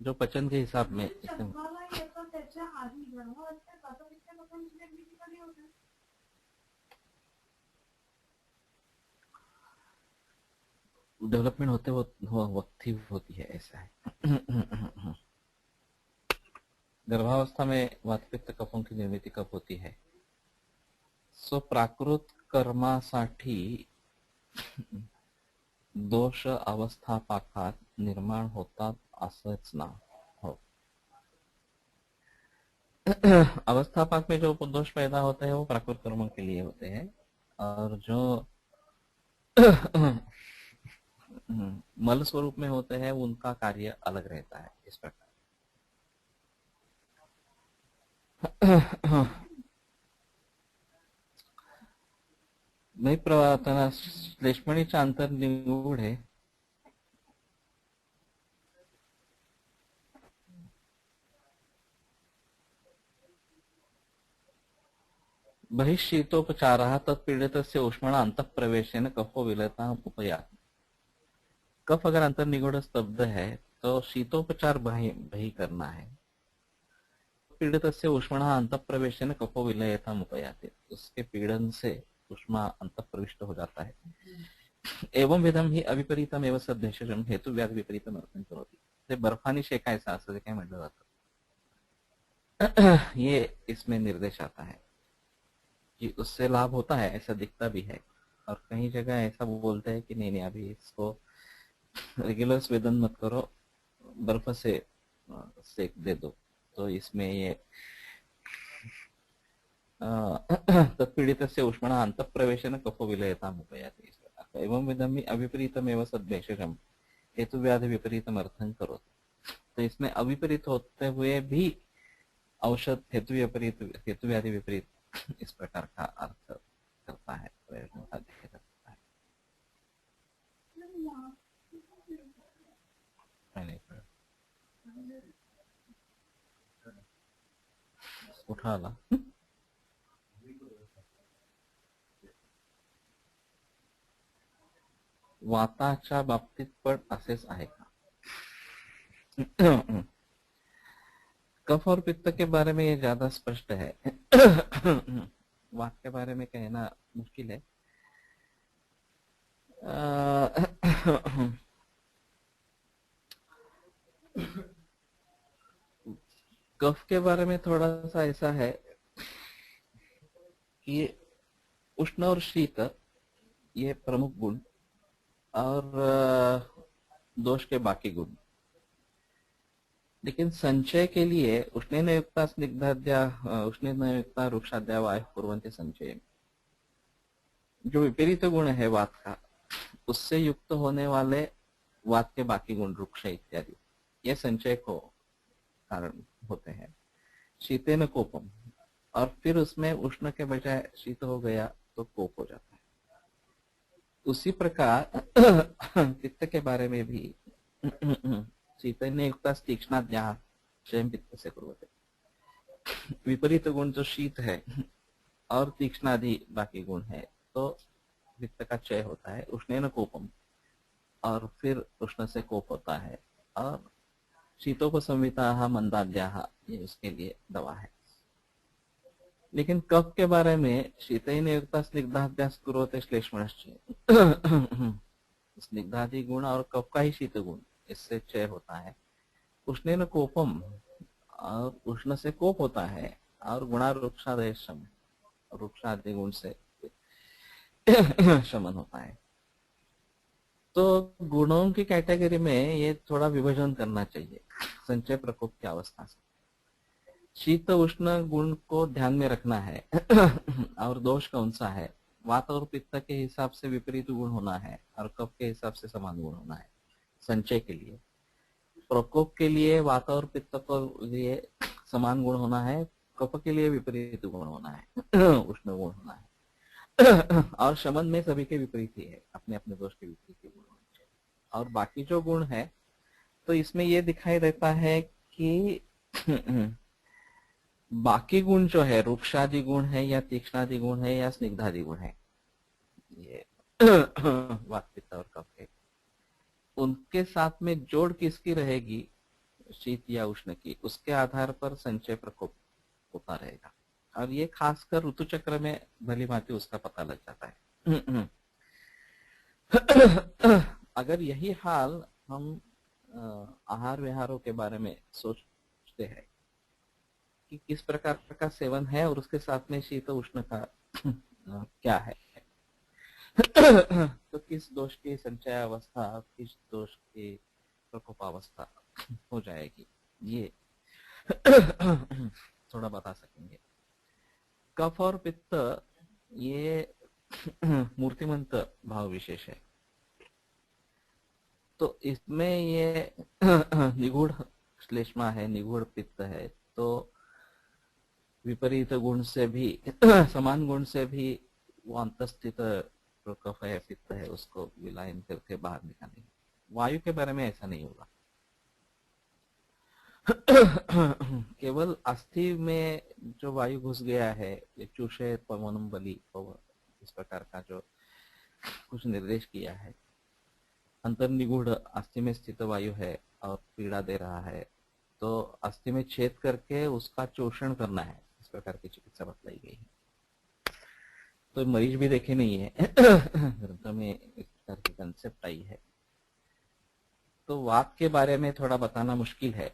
जो पचन के हिसाब में जन्माला येतो त्याच्या आधी गर्भावस्थेत वातावरणाच्या लोकांची निर्मिती कधी होते? डेवलपमेंट होते वक्त ही होती है, ऐसा है. गर्भावस्था में वातपित्त कफों की निर्मिती कब होती है? सो प्राकृत कर्मासाठी दोष अवस्थापाकात निर्माण होतात असंच ना. हो. अवस्थापाक में जो दोष पैदा होते हैं वो प्राकृत कर्मों के लिए होते हैं, और जो मल स्वरूप में होते हैं उनका कार्य अलग रहता है इस प्रकार. नाही प्रवातना श्लेष्मणीच्या अंतर निगूढ आहे. बहिःशीतोपचारः तत्पीडितस्य उष्मण अंतःप्रवेशेन कफो विलयता उपयाति. कफ अगर अंतर निगूढ़ स्तब्ध है तो शीतोपचार बही करना है. पीड़ितस्य उष्मणः अंतःप्रवेशेन कफो विलयता उपयाति. उसके पीड़न से उष्मा अंतःप्रविष्ट हो जाता है. एवं विधम ही अविपरीतम एवं सद्देशम हेतु व्याध विपरीतम अर्थन करोति. ते बर्फानी शेकायचा असं जे काय म्हटलं जातं, ये इसमें निर्देश आता है कि उससे लाभ होता है, ऐसा दिखता भी है. और कहीं जगह ऐसा बोलते हैं कि नहीं नहीं अभी इसको रेगुलर स्वेदन मत करो, बर्फ से सेक दे दो, तो इसमें ये तत्पीड़ितस्य उष्मण अंतःप्रवेशेन कफो विलयता उपयाति. एवं विधम अविपरीतमेव सद्भेषजम हेतु व्याधि विपरीतम अर्थं करोति. तो इसमें अविपरीत होते हुए भी औषध हेतु व्याधि विपरीत इस प्रकार का अर्थ करता है, प्रयोजन साध्य करता है. उठाला वाताच्या बाबतीत पण असेच आहे का? कफ और पित्त के बारे में ये ज्यादा स्पष्ट है. वात के बारे में कहना मुश्किल है. कफ के बारे में थोड़ा सा ऐसा है कि उष्ण और शीत ये प्रमुख गुण, और दोष के बाकी गुण. लेकिन संचय के लिए उष्णेन युक्ता स्निग्धाद्या उष्णेन युक्ता रुक्षाद्या वायु कुर्वन्ति संचय. जो विपरीत गुण है वात का, उससे युक्त होने वाले वात के बाकी गुण रुक्ष इत्यादि, ये संचय को कारण होते हैं. शीतेन कोपम, और फिर उसमें उष्ण के बजाय शीत हो गया तो कोप हो जाता है. उसी प्रकार पित्त के बारे में भी शीतेन युक्ता तीक्ष्णाद्या क्षयं पित्त से कुर्वते. विपरीत गुण जो शीत है और तीक्ष्णादि बाकी गुण है तो पित्त का क्षय होता है. उष्णेन कोपम, और फिर उष्ण से कोप होता है. और शीतोपसंविता मंदाद्या, ये उसके लिए दवा है. लेकिन कफ के बारे में शीतेन युक्ता स्निग्धाद्या कुर्वते श्लेष्मणश्च. स्निग्धादि गुण और कफ का ही शीत गुण, इससे क्षय होता है. उष्णेन कोपम, और उष्ण से कोप होता है. और गुणा रुक्षादय शम, रुक्षादि गुण से शमन होता है. तो गुणों की कैटेगरी में ये थोड़ा विभाजन करना चाहिए संचय प्रकोप की अवस्था से. शीत उष्ण गुण को ध्यान में रखना है. और दोष कौन सा है, वात और पित्त के हिसाब से विपरीत गुण होना है और कफ के हिसाब से समान गुण होना है संचय के लिए। प्रकोप के लिए वात और पित्त के लिए समान गुण होना है, कफ के लिए विपरीत गुण होना है, उष्ण गुण होना है। और शमन में सभी के विपरीत ही है, अपने अपने दोष के विपरीत ही गुण होने चाहिए। और बाकी जो गुण है तो इसमें ये दिखाई देता है कि बाकी गुण जो है रूक्षादि गुण है या तीक्ष्णादि गुण है या स्निग्धादि गुण है, ये वात पित्त और कफ के, उनके साथ में जोड़ किसकी रहेगी, शीत या उष्ण की, उसके आधार पर संचय प्रकोप होता रहेगा। और ये खासकर ऋतु चक्र में भली भांति उसका पता लग जाता है। अगर यही हाल हम आहार विहारों के बारे में सोचते हैं कि किस प्रकार का सेवन है और उसके साथ में शीत उष्ण का क्या है, तो किस दोष की संचय अवस्था, किस दोष की प्रकोपावस्था हो जाएगी, ये थोड़ा बता सकेंगे। कफ और पित्त ये मूर्तिमंत भाव विशेष है, तो इसमें ये निगूढ़ श्लेष्मा है, निगूढ़ पित्त है, तो विपरीत गुण से भी समान गुण से भी वो अंतस्थित जो कफ है पित्त है उसको विलायन करके बाहर निकालेंगे। वायु के बारे में ऐसा नहीं होगा। केवल अस्थि में जो वायु घुस गया है, ये चूषे पवनम बलि इस प्रकार का जो कुछ निर्देश किया है, अंतर्निगूढ़ अस्थि में स्थित वायु है और पीड़ा दे रहा है, तो अस्थि में छेद करके उसका चोषण करना है, इस प्रकार की चिकित्सा बतलाई गई है। तो मरीज भी देखे नहीं है, ग्रंथों में इस प्रकार की कंसेप्ट आई है। तो वात के बारे में थोड़ा बताना मुश्किल है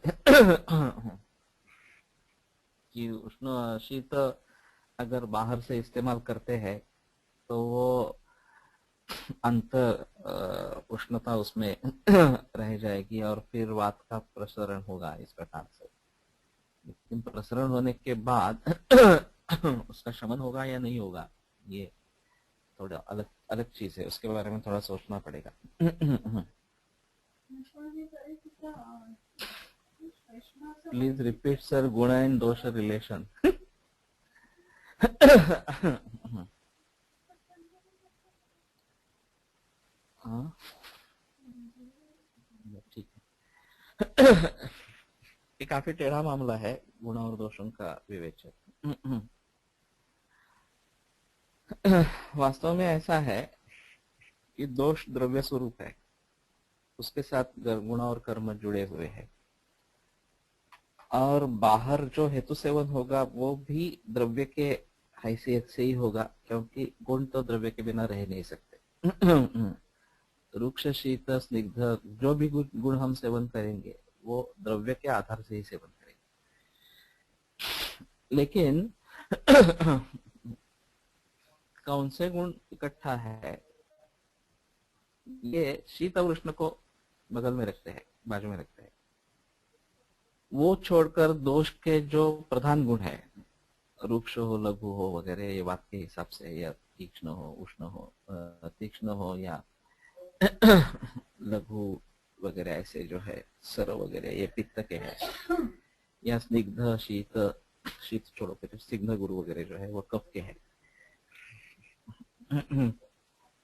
कि उष्ण शीत अगर बाहर से इस्तेमाल करते हैं तो वो अंतर उष्णता उसमें रह जाएगी और फिर वात का प्रसरण होगा इस प्रकार से। लेकिन प्रसरण होने के बाद उसका शमन होगा या नहीं होगा, ये थोड़ा अलग अलग चीज है, उसके बारे में थोड़ा सोचना पड़ेगा। प्लीज रिपीट सर, गुण एंड दोष रिलेशन। हाँ ठीक है। ये काफी टेढ़ा मामला है गुण और दोषों का विवेचन। वास्तव में ऐसा है कि दोष द्रव्य स्वरूप है, उसके साथ गुण और कर्म जुड़े हुए हैं, और बाहर जो हेतु सेवन होगा वो भी द्रव्य के हैसियत से ही होगा, क्योंकि गुण तो द्रव्य के बिना रह नहीं सकते। रुक्ष शीत स्निग्ध जो भी गुण हम सेवन करेंगे वो द्रव्य के आधार से ही सेवन करेंगे। लेकिन कौन से गुण इकट्ठा है, ये शीत और उष्ण को बगल में रखते हैं, बाजू में रखते हैं, वो छोड़कर दोष के जो प्रधान गुण है, रुक्ष हो लघु हो वगैरह, ये बात के हिसाब से, या तीक्ष्ण हो उष्ण हो, तीक्ष्ण हो या लघु वगैरह, ऐसे जो है सर वगैरह ये पित्त के है, या स्निग्ध शीत, शीत छोड़ो फिर स्निग्ध गुरु वगैरह जो है वो कफ के है।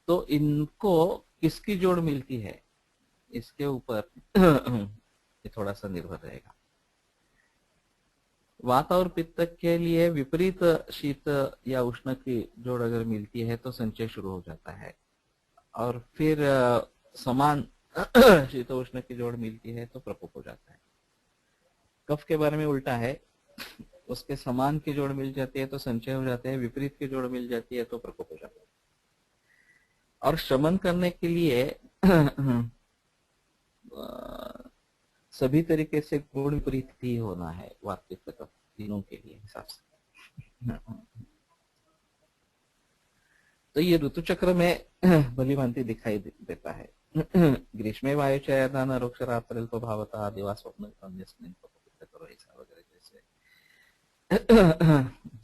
तो इनको किसकी जोड़ मिलती है इसके ऊपर ये थोड़ा सा निर्भर रहेगा। वात और पित्त के लिए विपरीत शीत या उष्ण की जोड़ अगर मिलती है तो संचय शुरू हो जाता है, और फिर समान शीत उष्ण की जोड़ मिलती है तो प्रकोप हो जाता है। कफ के बारे में उल्टा है, उसके समान की जोड़ मिल जाती है तो संचय हो जाते हैं, विपरीत की जोड़ मिल जाती है तो प्रकोप हो जाता है। और शमन करने के लिए सभी तरीके से गुण विपरीत ही होना है, वात पित्त कफ तीनों के लिए हिसाब से। तो ये ऋतु चक्र में भली भांति दिखाई देता है। ग्रीष्मे वायुचयन रुक्षरात्रिल्प भावता दिवा स्वप्न करो, ऐसा वगैरह जैसे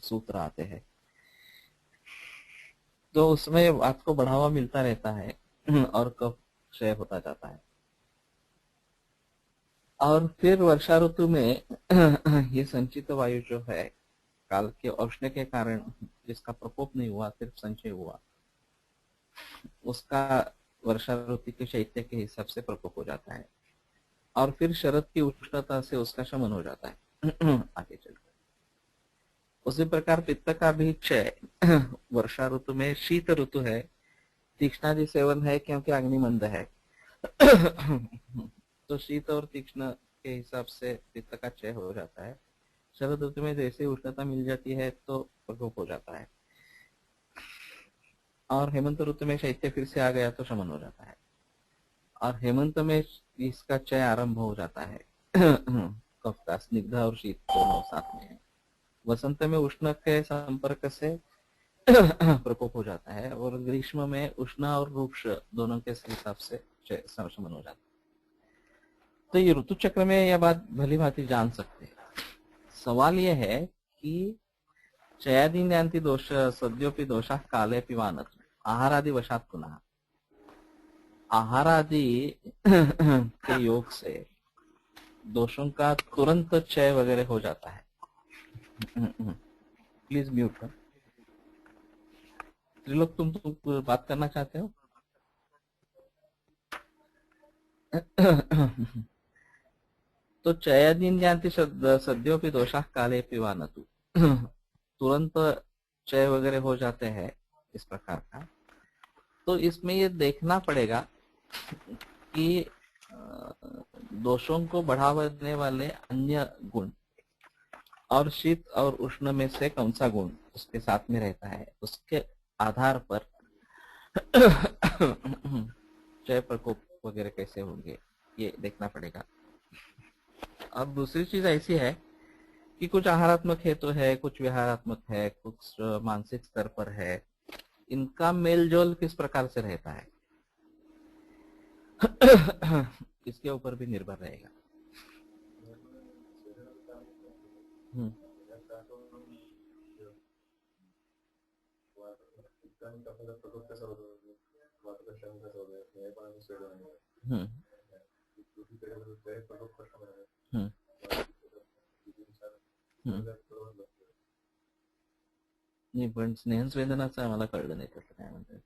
सूत्र आते हैं। तो उसमें आपको बढ़ावा मिलता रहता है और कफ क्षय होता जाता है। और फिर वर्षा ऋतु में ये संचित वायु जो है, काल के उष्ण के कारण जिसका प्रकोप नहीं हुआ, सिर्फ संचय हुआ, उसका वर्षा ऋतु के शैत्य के हिसाब से प्रकोप हो जाता है और फिर शरद की उष्णता से उसका शमन हो जाता है आगे चलकर। उसी प्रकार पित्त का भी क्षय वर्षा ऋतु में, शीत ऋतु है, तीक्ष्णादि सेवन है क्योंकि अग्निमंद है तो शीत और तीक्ष्ण के हिसाब से पित्त का क्षय हो जाता है। शरद ऋतु में जैसे उष्णता मिल जाती है तो प्रकोप हो जाता है और हेमंत ऋतु में शैत्य फिर से आ गया तो शमन हो जाता है और हेमंत में इसका क्षय आरंभ हो जाता है कफ का, स्निग्ध और शीत दोनों साथ में है। वसंत में उष्ण के संपर्क से प्रकोप हो जाता है और ग्रीष्म में उष्ण और रूक्ष दोनों के हिसाब से शमन हो जाता है। तो ये ऋतु चक्र में यह बात भली भांति जान सकते हैं। सवाल यह है कि चयादीन यांति दोष सद्योपि दोषा काले पिवानत आहारादि वशात पुनः, आहारादि के योग से दोषों का तुरंत क्षय वगैरह हो जाता है। प्लीज म्यूट कर। त्रिलोक, तुम बात करना चाहते हो? तो चयादीन जानती सद्योपि दोषा काले पिवानतु तुरंत क्षय वगैरह हो जाते हैं इस प्रकार का। तो इसमें ये देखना पड़ेगा कि दोषों को बढ़ावा देने वाले अन्य गुण और शीत और उष्ण में से कौन सा गुण उसके साथ में रहता है, उसके आधार पर क्षय प्रकोप वगैरह कैसे होंगे ये देखना पड़ेगा। अब दूसरी चीज ऐसी है कि कुछ आहारात्मक हेतु है, कुछ विहारात्मक है, कुछ मानसिक स्तर पर है, इनका मेलजोल किस प्रकार से रहता है इसके ऊपर भी निर्भर रहेगा। नाही, पण स्नेहसंवेदनाचं आम्हाला कळलं नाही तसं काय म्हणतात.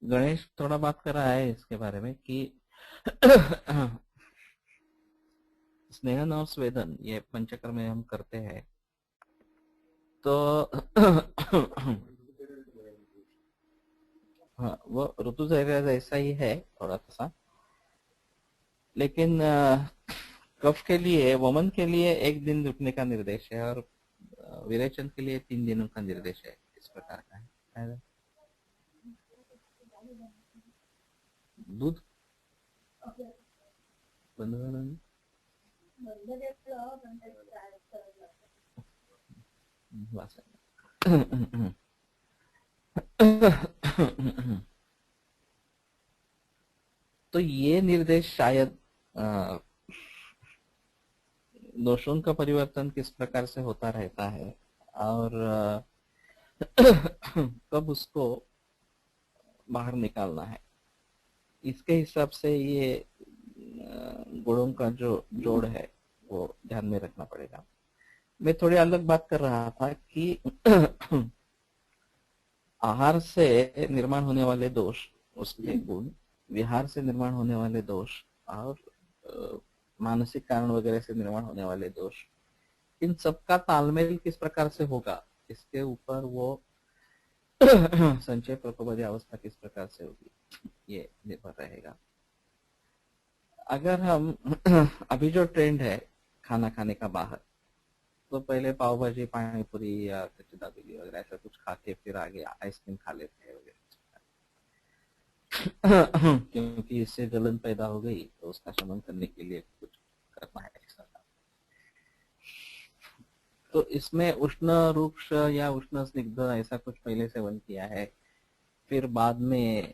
गणेश थोड़ा बात कर रहा है इसके बारे में कि स्नेहन और स्वेदन ये पंचकर्म में हम करते हैं तो हाँ, वो ऋतु जैसा ही है थोड़ा सा, लेकिन कफ के लिए, वमन के लिए 1 दिन रुकने का निर्देश है और विरेचन के लिए 3 दिनों का निर्देश है। इस प्रकार का है दूध बंद तो ये निर्देश शायद दोषों का परिवर्तन किस प्रकार से होता रहता है और कब उसको बाहर निकालना है, इसके हिसाब से ये गुणों का जो जोड़ है वो ध्यान में रखना पड़ेगा। मैं थोड़ी अलग बात कर रहा था कि आहार से निर्माण होने वाले दोष, उसके गुण, विहार से निर्माण होने वाले दोष और मानसिक कारण वगैरह से निर्माण होने वाले दोष, इन सबका तालमेल किस प्रकार से होगा इसके ऊपर वो संचय प्रकोपादि अवस्था किस प्रकार से होगी ये निर्भर रहेगा। अगर हम अभी जो ट्रेंड है खाना खाने का बाहर, तो पहले पाव भाजी पानीपुरी या कच्ची दाबेली वगैरह ऐसा कुछ खा के फिर आगे आइसक्रीम खा लेते हैं वगैरह। क्योंकि इससे जलन पैदा हो गई तो उसका शमन करने के लिए कुछ करना है एक्स्ट्रा। तो इसमें उष्ण रूक्ष या उष्ण स्निग्ध ऐसा कुछ पहले सेवन किया है, फिर बाद में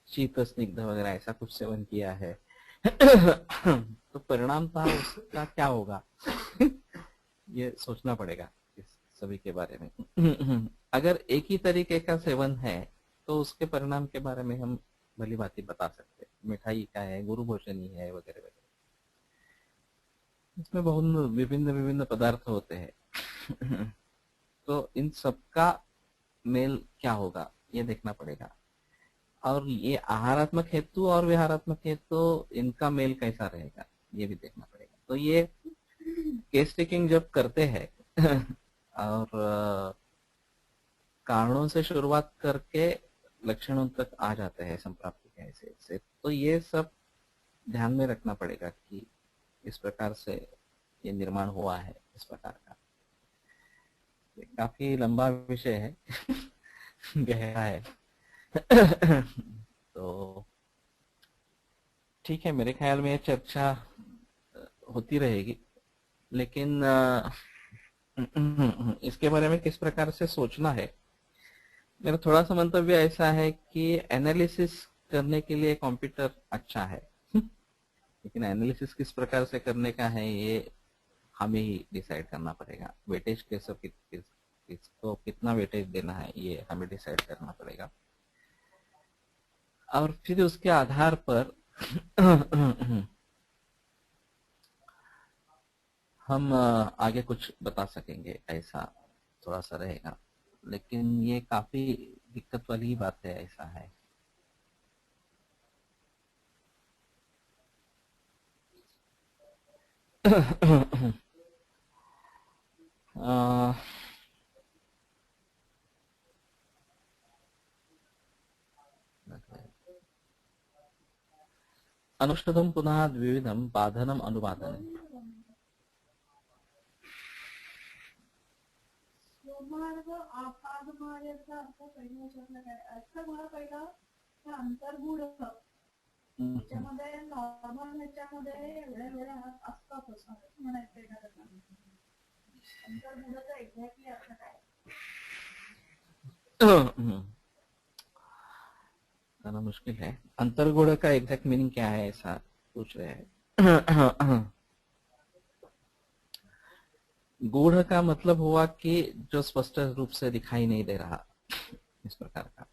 शीत स्निग्ध वगैरह ऐसा कुछ सेवन किया है, तो परिणाम था उसका क्या होगा, ये सोचना पड़ेगा इस सभी के बारे में। अगर एक ही तरीके का सेवन है तो उसके परिणाम के बारे में हम भली बात बता सकते हैं। मिठाई क्या है, गुरु भोजनी है वगैरह वगैरह, इसमें बहुत विभिन्न विभिन्न पदार्थ होते हैं। तो इन सबका मेल क्या होगा ये देखना पड़ेगा, और ये आहारात्मक हेतु और विहारात्मक हेतु इनका मेल कैसा रहेगा ये भी देखना पड़ेगा। तो ये केस टेकिंग जब करते हैं और कारणों से शुरुआत करके लक्षणों तक आ जाते हैं संप्राप्ति के ऐसे से, तो ये सब ध्यान में रखना पड़ेगा कि इस प्रकार से ये निर्माण हुआ है इस प्रकार का। काफी लंबा विषय है, गहरा है। तो ठीक है, मेरे ख्याल में चर्चा होती रहेगी, लेकिन इसके बारे में किस प्रकार से सोचना है, मेरा थोड़ा सा मंतव्य ऐसा है कि एनालिसिस करने के लिए कंप्यूटर अच्छा है, लेकिन एनालिसिस किस प्रकार से करने का है ये हमें ही डिसाइड करना पड़ेगा। वेटेज कैसे किसको कितना वेटेज देना है ये हमें डिसाइड करना पड़ेगा, और फिर उसके आधार पर हम आगे कुछ बता सकेंगे, ऐसा थोड़ा सा रहेगा। लेकिन ये काफी दिक्कत वाली बात है, ऐसा है। अनुष्ठितम पुनः द्विविधम बाधनम अनुबाधनम। स्वमार्ग आपाद मार्गाचा अर्थ पहिल्या शब्दाला काय अर्थ मला पहिला त्या अंतर्गुढ त्याच्यामध्ये नॉर्मल ह्याच्यामध्ये एवढ्या असतातच म्हणायचं एखाद्याला अंतर्गुढाचा एक्झॅक्टली अर्थ काय? करना मुश्किल है। अंतर्गुण का एग्जैक्ट मीनिंग क्या है ऐसा पूछ रहे हैं। गूढ़ का मतलब हुआ कि जो स्पष्ट रूप से दिखाई नहीं दे रहा, इस प्रकार का।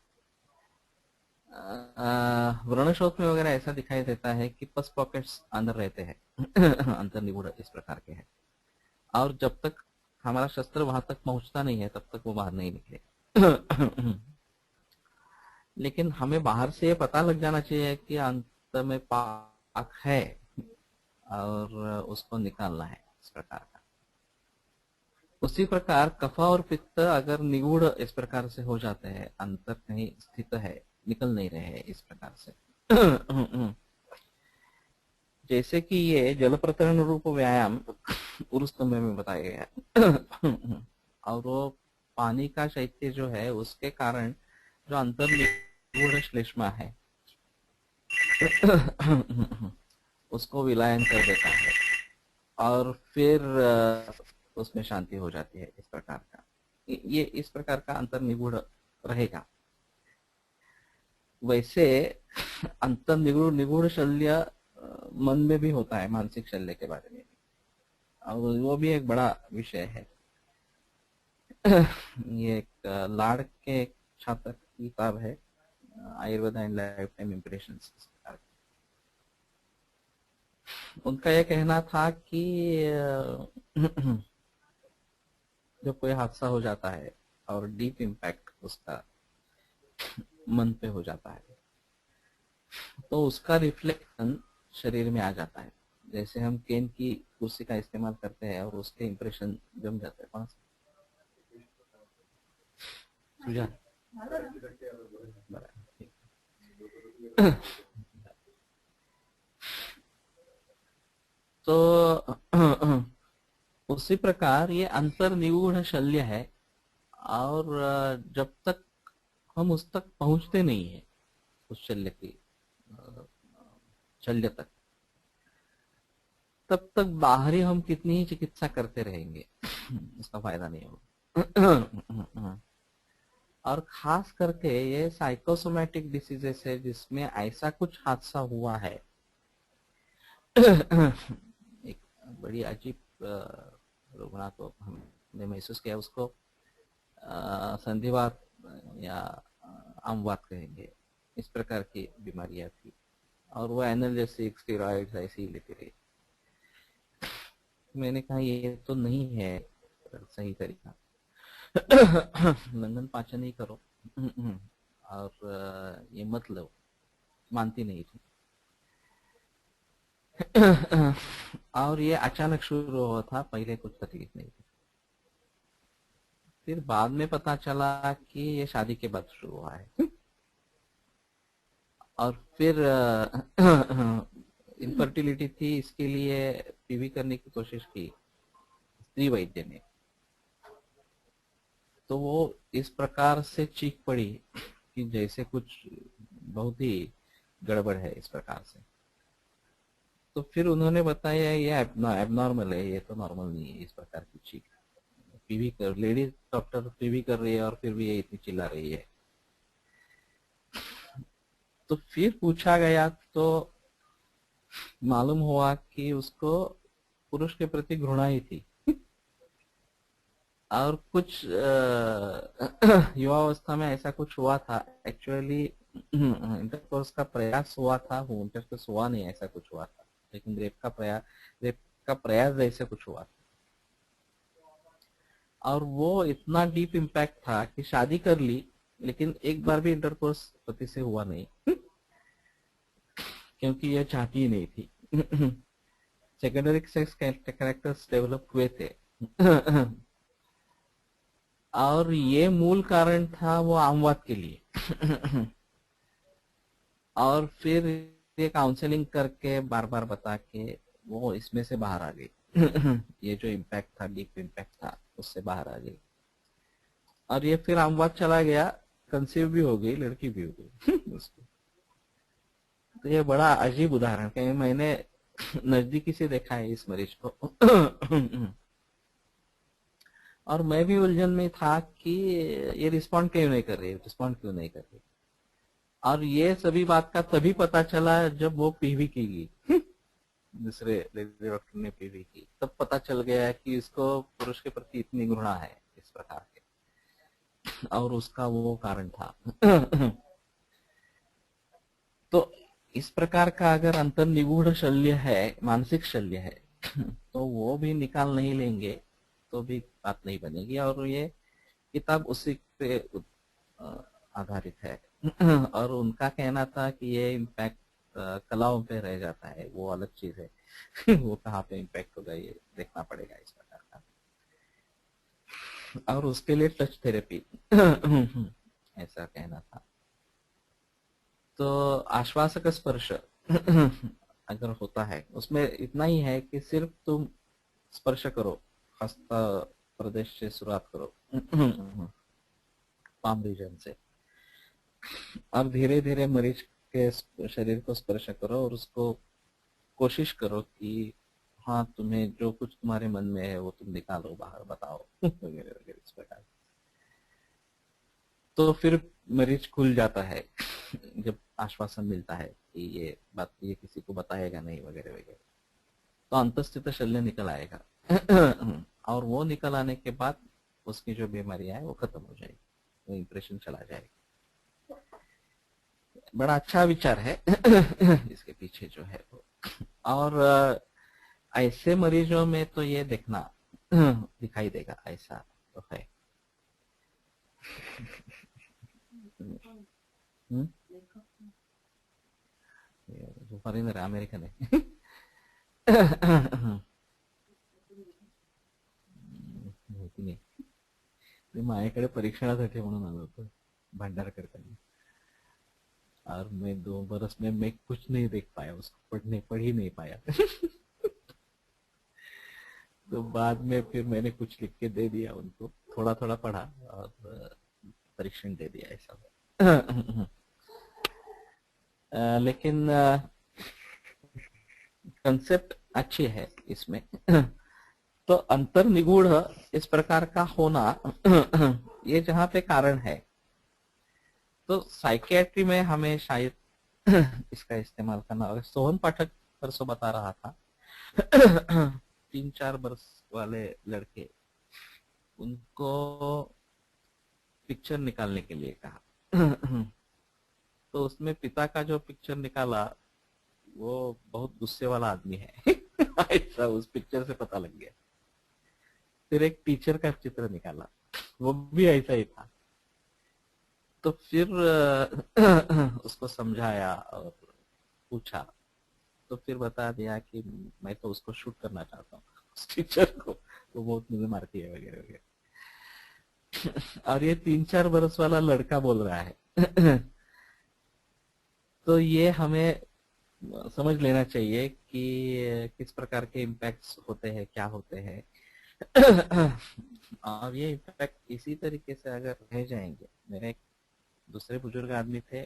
व्रणशोथ में वगैरह ऐसा दिखाई देता है कि पस पॉकेट्स अंदर रहते हैं। अंतर्निगूढ़ इस प्रकार के हैं, और जब तक हमारा शस्त्र वहां तक पहुंचता नहीं है तब तक वो बाहर नहीं निकले। लेकिन हमें बाहर से ये पता लग जाना चाहिए कि अंत में पाक है और उसको निकालना है, इस प्रकार का। उसी प्रकार कफा और पित्त अगर निगूढ़ इस प्रकार से हो जाते हैं, अंतर कहीं स्थित है, निकल नहीं रहे हैं इस प्रकार से। जैसे कि ये जल प्रतरण रूप व्यायाम उरुस्तंभ में बताया गया, और वो पानी का शैत्य जो है उसके कारण जो अंतर्निगूढ़ श्लेष्मा है उसको विलायन कर देता है, और फिर उसमें शांति हो जाती है, इस प्रकार का। ये इस प्रकार का अंतर्निगूढ़ रहेगा। वैसे अंतर्निगूढ़ निगूढ़ शल्य मन में भी होता है, मानसिक शल्य के बारे में, और वो भी एक बड़ा विषय है। ये एक लाड़ के छात्र की किताब है, Ayurveda and life time impressions. उनका यह कहना था कि जब कोई हादसा हो जाता है और डीप इम्पैक्ट उसका मन पे हो जाता है तो उसका रिफ्लेक्शन शरीर में आ जाता है। जैसे हम केन की कुर्सी का इस्तेमाल करते हैं और उसके इंप्रेशन जम जाते हैं। तो उसी प्रकार ये अंतर्निगूढ़ शल्य है, और जब तक हम उस तक पहुंचते नहीं है, उस शल्य की अ, शल्य तक, तब तक बाहरी हम कितनी ही चिकित्सा करते रहेंगे उसका फायदा नहीं होगा। और खास करके ये साइकोसोमैटिक डिसीजेस है जिसमें ऐसा कुछ हादसा हुआ है। एक बड़ी अजीब रुग्णा को हमने महसूस किया, उसको संधिवात या आमवात कहेंगे, इस प्रकार की बीमारियां थी, और वो एनाल्जेसिक स्टेरॉइड्स ऐसे ही लेती रही। मैंने कहा ये तो नहीं है सही तरीका, लंदन पाचन ही करो, और ये मत लो, मानती नहीं थी। और ये अचानक शुरू हुआ था, पहले कुछ तकलीफ नहीं थी। फिर बाद में पता चला कि ये शादी के बाद शुरू हुआ है। और फिर इनफर्टिलिटी थी, इसके लिए पीवी करने की कोशिश की स्त्री वैद्य ने, तो वो इस प्रकार से चीख पड़ी कि जैसे कुछ बहुत ही गड़बड़ है इस प्रकार से। तो फिर उन्होंने बताया ये एबनॉर्मल है, ये तो नॉर्मल नहीं है इस प्रकार की चीख। पीवी कर, लेडीज डॉक्टर पीवी कर रही है और फिर भी ये इतनी चिल्ला रही है। तो फिर पूछा गया तो मालूम हुआ कि उसको पुरुष के प्रति घृणा ही थी, और कुछ युवावस्था में ऐसा कुछ हुआ था। एक्चुअली इंटरकोर्स का प्रयास हुआ था, वो इंटरकोर्स हुआ नहीं, ऐसा कुछ हुआ था, लेकिन रेप का प्रयास जैसे कुछ हुआ था। और वो इतना डीप इम्पैक्ट था कि शादी कर ली, लेकिन एक बार भी इंटरकोर्स पति से हुआ नहीं, क्योंकि यह चाहती ही नहीं थी। सेकेंडरी सेक्स कैरेक्टर्स डेवलप हुए थे। और ये मूल कारण था वो आमवाद के लिए। और फिर ये काउंसलिंग करके बार बार बता के वो इसमें से बाहर आ गई। ये जो इम्पैक्ट था, डीप इम्पैक्ट था, उससे बाहर आ गई। और ये फिर आमवाद चला गया, कंसीव भी हो गई, लड़की भी हो गई उसको। तो ये बड़ा अजीब उदाहरण है, मैंने नजदीकी से देखा है इस मरीज को। और मैं भी उलझन में था कि ये रिस्पॉन्ड क्यों नहीं कर रही। और ये सभी बात का तभी पता चला जब वो पीवी की गई। दूसरे लेडी डॉक्टर ने पीवी की, तब पता चल गया कि इसको पुरुष के प्रति इतनी घृणा है इस प्रकार के, और उसका वो कारण था। तो इस प्रकार का अगर अंतर्निगूढ़ शल्य है, मानसिक शल्य है, तो वो भी निकाल नहीं लेंगे तो भी बात नहीं बनेगी। और ये किताब उसी पे आधारित है। और उनका कहना था कि ये इम्पैक्ट कलाओं पे रह जाता है, वो अलग चीज है। वो कहाँ पे इम्पैक्ट होगा ये देखना पड़ेगा इस प्रकार का। और उसके लिए टच थेरेपी ऐसा कहना था। तो आश्वासक स्पर्श अगर होता है, उसमें इतना ही है कि सिर्फ तुम स्पर्श करो, हस्त प्रदेश से शुरुआत करो, पाम रीजन से, और धीरे धीरे मरीज के शरीर को स्पर्श करो, और उसको कोशिश करो कि हाँ, तुम्हें जो कुछ तुम्हारे मन में है वो तुम निकालो, बाहर बताओ, वगैरह वगैरह इस प्रकार। तो फिर मरीज खुल जाता है जब आश्वासन मिलता है कि ये बात ये किसी को बताएगा नहीं, वगैरह वगैरह, तो अंतस्थित शल्य निकल आएगा। और वो निकल आने के बाद उसकी जो बीमारियां है वो खत्म हो जाएगी, वो इंप्रेशन चला जाएगा। बड़ा अच्छा विचार है इसके पीछे जो है वो। और ऐसे मरीजों में तो ये देखना दिखाई देगा, ऐसा तो है। जो फॉरेनर है, अमेरिकन है। माहिती नाही, ते माझ्याकडे परीक्षणासाठी म्हणून आलो होतो भंडार करताना। और मैं 2 बरस में मैं कुछ नहीं देख पाया, उसको पढ़ ही नहीं पाया। तो बाद में फिर मैंने कुछ लिख के दे दिया उनको, थोड़ा थोड़ा पढ़ा और परीक्षण दे दिया ऐसा। लेकिन कंसेप्ट अच्छी है इसमें। तो अंतर्निगूढ़ इस प्रकार का होना ये जहां पे कारण है, तो साइकियाट्री में हमें शायद इसका इस्तेमाल करना होगा। सोहन पाठक परसों बता रहा था 3-4 वर्ष वाले लड़के, उनको पिक्चर निकालने के लिए कहा। तो उसमें पिता का जो पिक्चर निकाला वो बहुत गुस्से वाला आदमी है। ऐसा उस पिक्चर से पता लग गया। फिर एक टीचर का चित्र निकाला, वो भी ऐसा ही था। तो फिर उसको समझाया और पूछा, तो फिर बता दिया कि मैं तो उसको शूट करना चाहता हूँ, उस टीचर को, वो बहुत मुझे मारती है वगैरह वगैरह। और ये 3-4 बरस वाला लड़का बोल रहा है। तो ये हमें समझ लेना चाहिए कि किस प्रकार के इम्पैक्ट्स होते हैं, क्या होते हैं। और ये इम्पैक्ट इसी तरीके से अगर रह जाएंगे। मेरे एक दूसरे बुजुर्ग आदमी थे,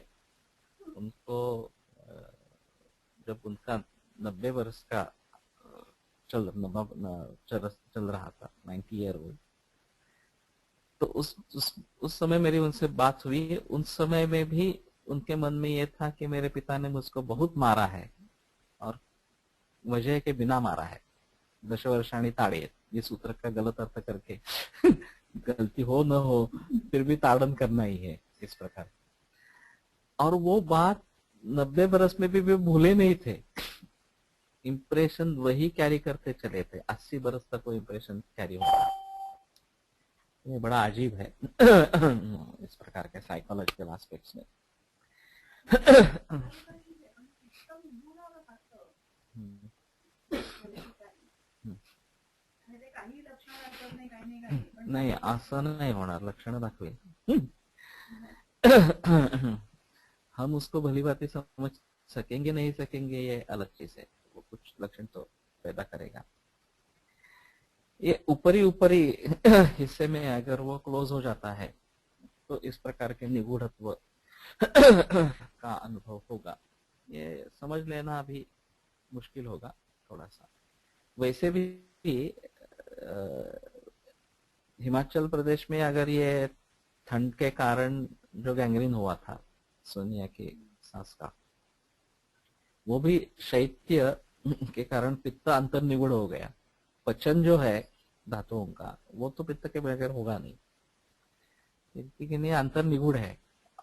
उनको जब उनका 90 वर्ष का चल रहा था, 90 ईयर ओल्ड, तो उस समय मेरी उनसे बात हुई। उस समय में भी उनके मन में ये था कि मेरे पिता ने मुझको बहुत मारा है और वजह के बिना मारा है। दशवर्षाणी ताड़े, ये सूत्र का गलत अर्थ करके गलती हो न हो फिर भी ताड़न करना ही है, इस प्रकार। और वो बात 90 बरस में भी वे भूले नहीं थे। इंप्रेशन वही कैरी करते चले थे, 80 बरस तक वो इंप्रेशन कैरी हो रहा। ये बड़ा अजीब है इस प्रकार के साइकोलॉजिकल एस्पेक्ट्स में। नाही, असं नाही होणार, लक्षण दाखवेल। हम उसको भली भांति समझ सकेंगे नहीं सकेंगे ये अलग चीज है, वो कुछ लक्षण तो पैदा करेगा। ये ऊपरी हिस्से में अगर वो क्लोज हो जाता है तो इस प्रकार के निगूढ़त्व का अनुभव होगा। ये समझ लेना अभी मुश्किल होगा थोड़ा सा। वैसे भी हिमाचल प्रदेश में अगर ये ठंड के कारण जो गैंग्रीन हुआ था सोनिया की सांस का, वो भी शैत्य के कारण पित्त अंतर्निगुण हो गया। पचन जो है धातुओं का, वो तो पित्त के बगैर होगा नहीं, लेकिन ये अंतर्निगुण है।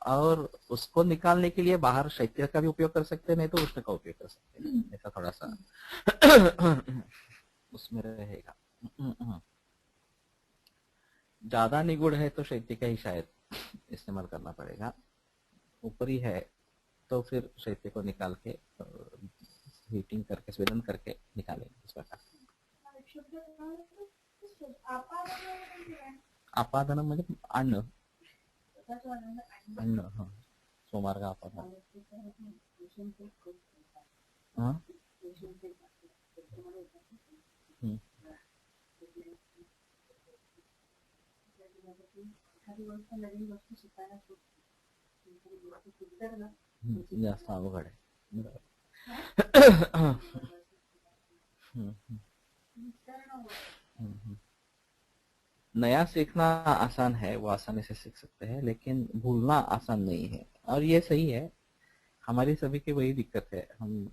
और उसको निकालने के लिए बाहर शैत्य का भी उपयोग कर सकते हैं, नहीं तो उष्ण का उपयोग कर सकते हैं। ऐसा थोड़ा सा उसमें रहेगा। ज्यादा निगुण है तो शैत्य का ही शायद इस्तेमाल करना पड़ेगा। ऊपरी है तो फिर शैत्य को निकाल के हीटिंग करके स्वेदन करके निकालेंगे इस प्रकार। आपादन म्हणजे अन्न, अन्न, हाँ, सोमार्ग आपादन। हाँ, जास्त अवघड आहे। नया सीखना आसान है, वो आसानी से सीख सकते हैं, लेकिन भूलना आसान नहीं है। और ये सही है, हमारी सभी की वही दिक्कत है, हम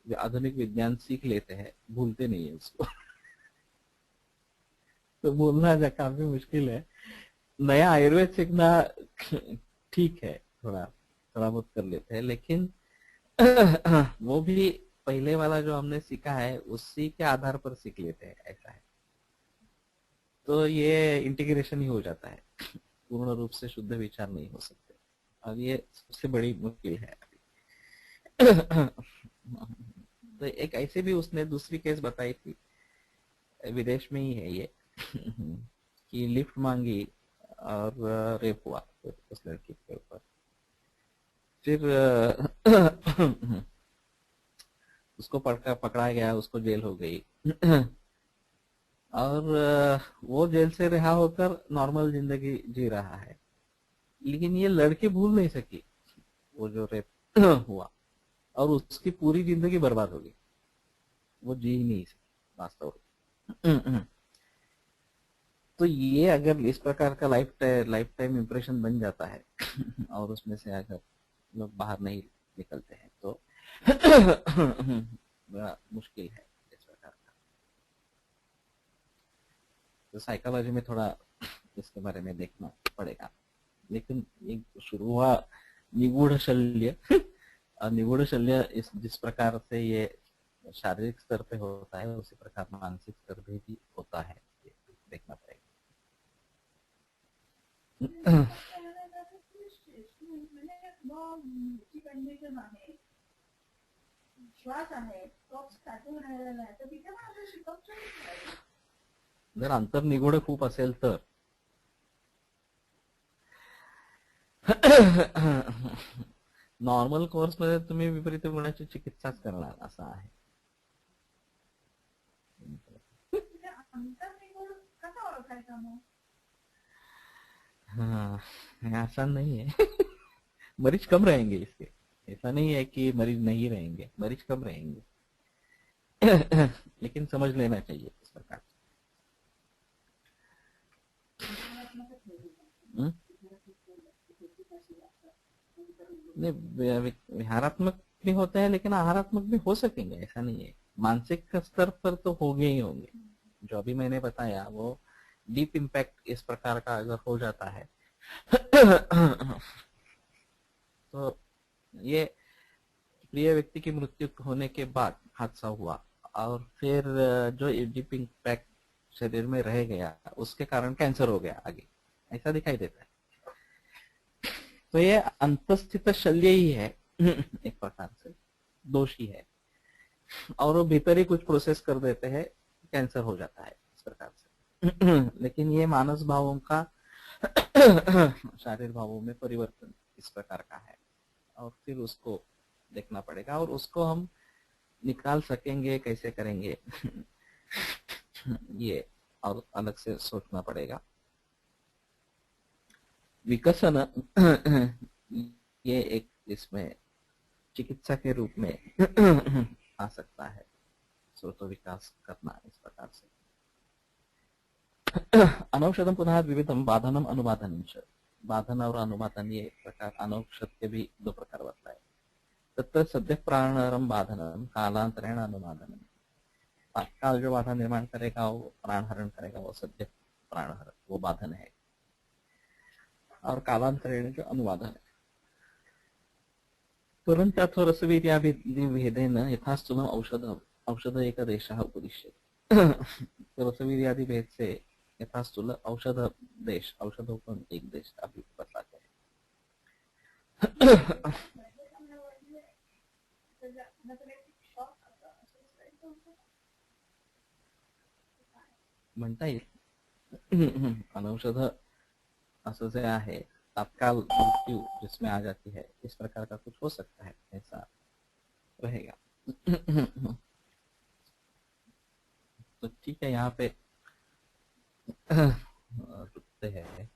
आधुनिक विज्ञान सीख लेते हैं, भूलते नहीं है उसको। तो भूलना काफी मुश्किल है। नया आयुर्वेद सीखना ठीक है, थोड़ा थोड़ा बहुत कर लेते हैं, लेकिन वो भी पहले वाला जो हमने सीखा है उसी के आधार पर सीख लेते हैं, ऐसा है। तो ये इंटीग्रेशन ही हो जाता है, पूर्ण रूप से शुद्ध विचार नहीं हो सकते, और ये सबसे बड़ी मुश्किल है। तो एक ऐसे भी उसने दूसरी केस बताई थी, विदेश में ही है ये, कि लिफ्ट मांगी और रेप हुआ उस लड़की के ऊपर। फिर उसको पकड़ा गया, उसको जेल हो गई। और वो जेल से रिहा होकर नॉर्मल जिंदगी जी रहा है, लेकिन ये लड़की भूल नहीं सकी वो जो रेप हुआ, और उसकी पूरी जिंदगी बर्बाद हो गई, वो जी ही नहीं सकी वास्तव में। तो ये अगर इस प्रकार का लाइफ टाइम इम्प्रेशन बन जाता है और उसमें से अगर लोग बाहर नहीं निकलते हैं तो बड़ा मुश्किल है इस प्रकार का। तो साइकोलॉजी में थोड़ा इसके बारे में देखना पड़ेगा। लेकिन ये शुरू हुआ निगूढ़ शल्य और निगूढ़ शल्य इस जिस प्रकार से ये शारीरिक स्तर पे होता है उसी प्रकार मानसिक स्तर पे भी होता है, ये देखना पड़ेगा। कंडिशन आहे, श्वास आहे, तो साठून राहिलेला आहे, तर तिथे पण असं शिकवतो. जर अंतर निगूढ खूप असेल तर नॉर्मल कोर्स मध्ये तुम्ही विपरीत गुणाची चिकित्साच करणार असं आहे. अंतर निगूढ कसा ओळखायचा मग? हाँ, आसान नहीं है। मरीज कम रहेंगे इसके, ऐसा नहीं है कि मरीज नहीं रहेंगे, मरीज कम रहेंगे। लेकिन समझ लेना चाहिए इस प्रकार से। नहीं, विहारात्मक भी होते हैं लेकिन आहारात्मक भी हो सकेंगे, ऐसा नहीं है। मानसिक स्तर पर तो होंगे ही होंगे, जो अभी मैंने बताया वो डीप इम्पैक्ट इस प्रकार का अगर हो जाता है तो ये प्रिय व्यक्ति की मृत्यु होने के बाद हादसा हुआ और फिर जो डीप इम्पैक्ट शरीर में रह गया उसके कारण कैंसर हो गया आगे, ऐसा दिखाई देता है। तो ये अंतस्थित शल्य ही है एक प्रकार से, दोष ही है, और वो भीतर ही कुछ प्रोसेस कर देते हैं, कैंसर हो जाता है इस प्रकार से। लेकिन ये मानस भावों का शारीर भावों में परिवर्तन इस प्रकार का है, और फिर उसको देखना पड़ेगा और उसको हम निकाल सकेंगे कैसे करेंगे ये और अलग से सोचना पड़ेगा। विकसन ये एक इसमें चिकित्सा के रूप में आ सकता है, सोच विकास करना इस प्रकार से। अनौषधम पुनः विविधम बाधनम अनुबाधनम, बाधन और अनुबाधन ये प्रकार अनौषध के भी दो प्रकार होता है। तत्र सद्य प्राणहरम बाधनम कालांतरेण अनुबाधनम, तत्काल जो बाधा निर्माण करेगा वो प्राण हरण करेगा, वो सद्य प्राणहर वो बाधन है, और कालांतरेण जो अनुबाधन है। परंतु अथवा रसवीर्याभिभेदेन यथास्थूलम औषध एक देशः उपदिश्यते। तो रसवीर्यादि भेद से यथास्थूल औषध देश, औषधों को एक देश अभी बताते हैं। म्हणता येईल अनौषध असं जे आहे तत्काल मृत्यु जिसमें आ जाती है, इस प्रकार का कुछ हो सकता है, ऐसा रहेगा। तो ठीक है, यहाँ पे रुकते हैं।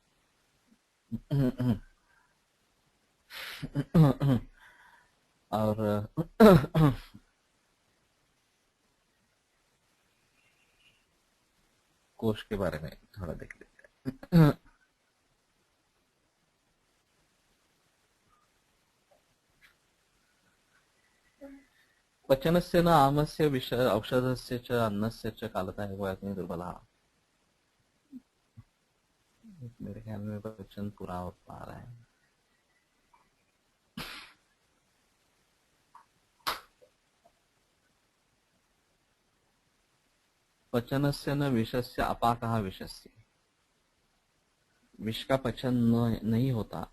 और कोश के बारे में थोड़ा देख लेते हैं। पचनस्य न आमस्य विष औषधस्य च अन्नस्य च कालता है दुर्बला। मेरे ख्याल में वचन पूरा हो पा रहा है। पचनस्य न विषस्य अपाकः विषस्य, विष का पचन नहीं होता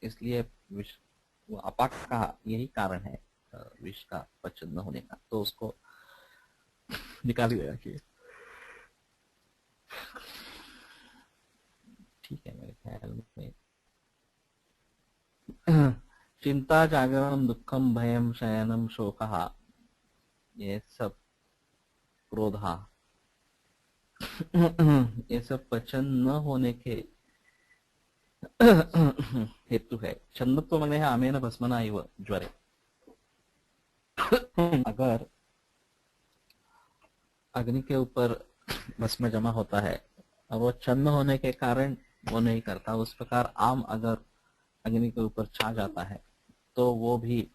इसलिए विष वो अपाक का यही कारण है विष का पचन न होने का, तो उसको निकाल ही देना चाहिए। ठीक है, मेरे ख्याल में चिंता जागरणम दुखम भयम शयनम शोकः ये सब क्रोधा ये सब पचन न होने के हेतु है. छंदत्व म्हणजे आमेन भस्मना इव ज्वरे. अगर अग्नि के ऊपर भस्म जमा होता है और वो छन्न होने के कारण वो नहीं करता, उस प्रकार आम अगर अग्नि के ऊपर छा जाता है तो वो भी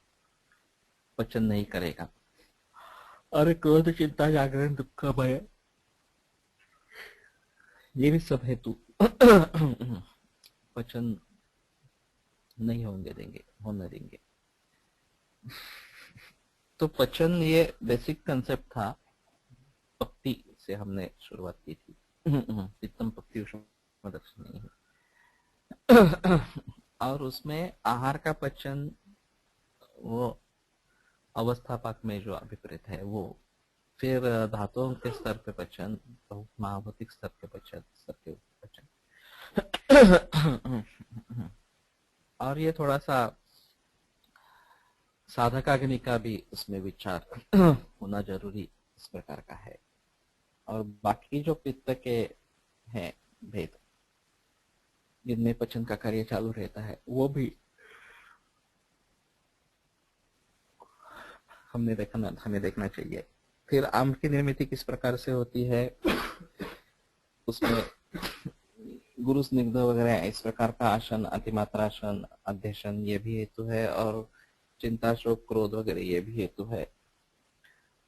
पचन नहीं करेगा. और क्रोध, चिंता, जागरण, दुख, भय, ये भी सब हेतु पचन नहीं होने देंगे. तो पचन ये बेसिक कंसेप्ट था. पक्ति से हमने शुरुआत की थी. चित्तम पक्ति उष्ण दक्षिणी. और उसमें आहार का पचन वो अवस्थापक में जो अभिप्रेत है वो, फिर धातुओं के स्तर पे पचन, महाभौतिक स्तर के पचन. और ये थोड़ा सा साधकाग्नि का भी उसमें विचार होना जरूरी इस प्रकार का है. और बाकी जो पित्त के हैं भेद जिनमें पचन का कार्य चालू रहता है वो भी हमें देखना चाहिए. फिर आम की निर्मिति किस प्रकार से होती है, उसमें गुरु स्निग्ध वगैरह इस प्रकार का आसन, अतिमात्रासन, अध्यशन ये भी हेतु है. और चिंता, शोक, क्रोध वगैरह ये भी हेतु है.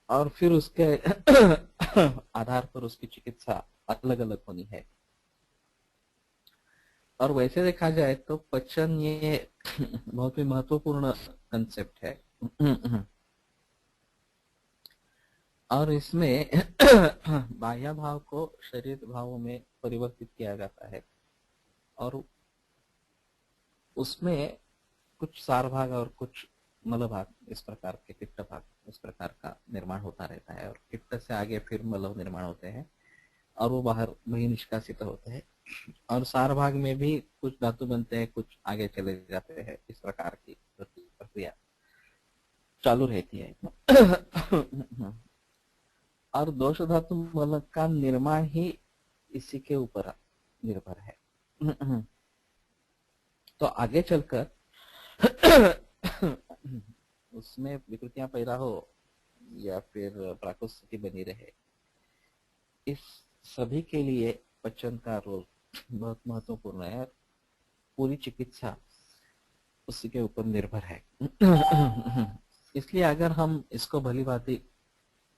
और फिर उसके आधार पर उसकी चिकित्सा अलग अलग होनी है. और वैसे देखा जाए तो पचन ये बहुत ही महत्वपूर्ण कंसेप्ट है. और इसमें बाह्य भाव को शरीर भावों में परिवर्तित किया जाता है. और उसमें कुछ सार भाग और कुछ मल भाग, इस प्रकार के पित्त भाग, इस प्रकार का निर्माण होता रहता है. और पित्त से आगे फिर मल निर्माण होते हैं और वो बाहर वही निष्कासित होते हैं. और सार भाग में भी कुछ धातु बनते हैं, कुछ आगे चले जाते हैं. इस प्रकार की प्रक्रिया चालू रहती है. और दोष धातु मल का निर्माण ही इसी के ऊपर निर्भर है. तो आगे चलकर उसमें विकृतियां पैदा हो या फिर प्राकृत स्थिति बनी रहे, इस सभी के लिए पचन का रोल बहुत महत्वपूर्ण है. पूरी चिकित्सा उसी के ऊपर निर्भर है. इसलिए अगर हम इसको भली भांति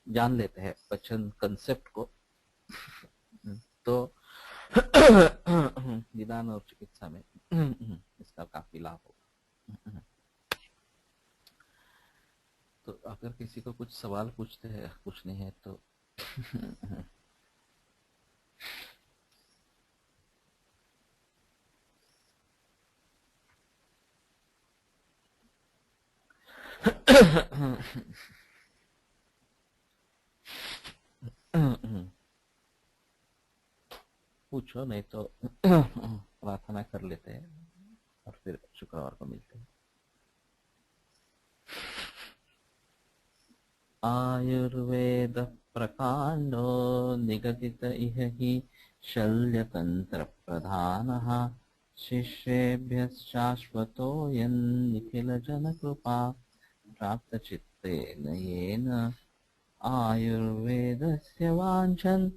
जान लेते हैं पचन कंसेप्ट को, तो निदान और चिकित्सा में इसका काफी लाभ होगा. तो अगर किसी को कुछ सवाल पूछने हैं तो पूछो, नहीं तो प्रार्थना कर लेते हैं और फिर शुक्रवार को मिलते हैं. आयुर्वेद प्रकांडो निगदित इह हि शल्यतंत्र प्रधानः शिष्येभ्यः शाश्वतोऽयं निखिल जन कृपा प्राप्त चित्तेन येन आयुर्वेदस्य वाञ्छन्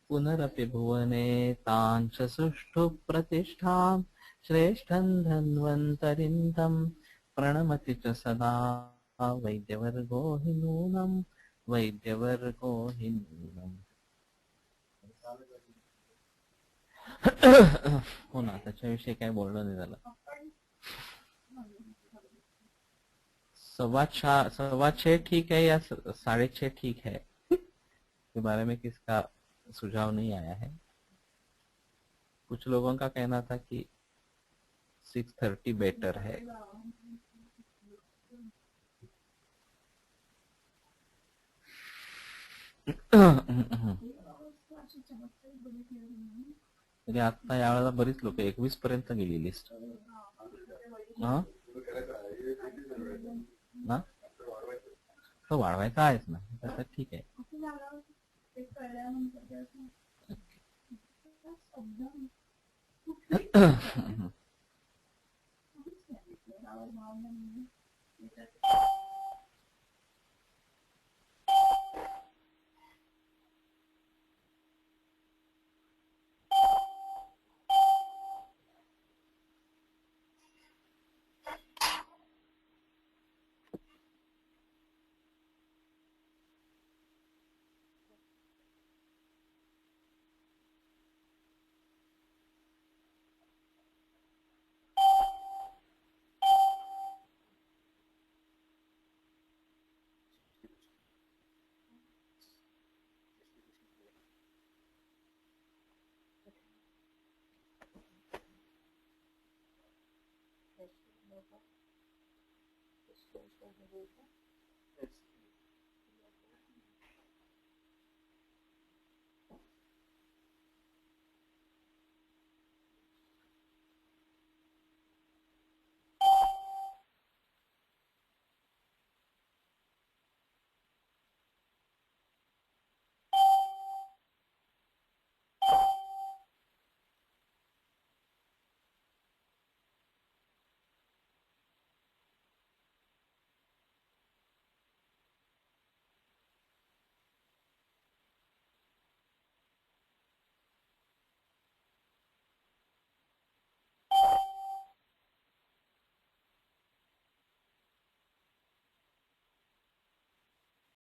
पुनरपि भुवने तांच सुष्ठु प्रतिष्ठां श्रेष्ठं धन्वन्तरिं तं प्रणमति च सदा वैद्यवर्गो हि नूनम्. हो ना, त्याच्याविषयी काय बोलणं नाही झालं. 6:15 ठीक है या 6:30 ठीक है, के बारे में किसका सुझाव नहीं आया है. कुछ लोगों का कहना था कि 6:30 बेटर है. तरी आता यावेळेला बरीच लोक 21 पर्यंत गेली लिस्ट. हा तो वाढवायचा आहेच ना, तर ठीक आहे. एकदम कुठलीच नाही. काहीच नाही दिसलं. आवड भावना नाही. त्याच्यात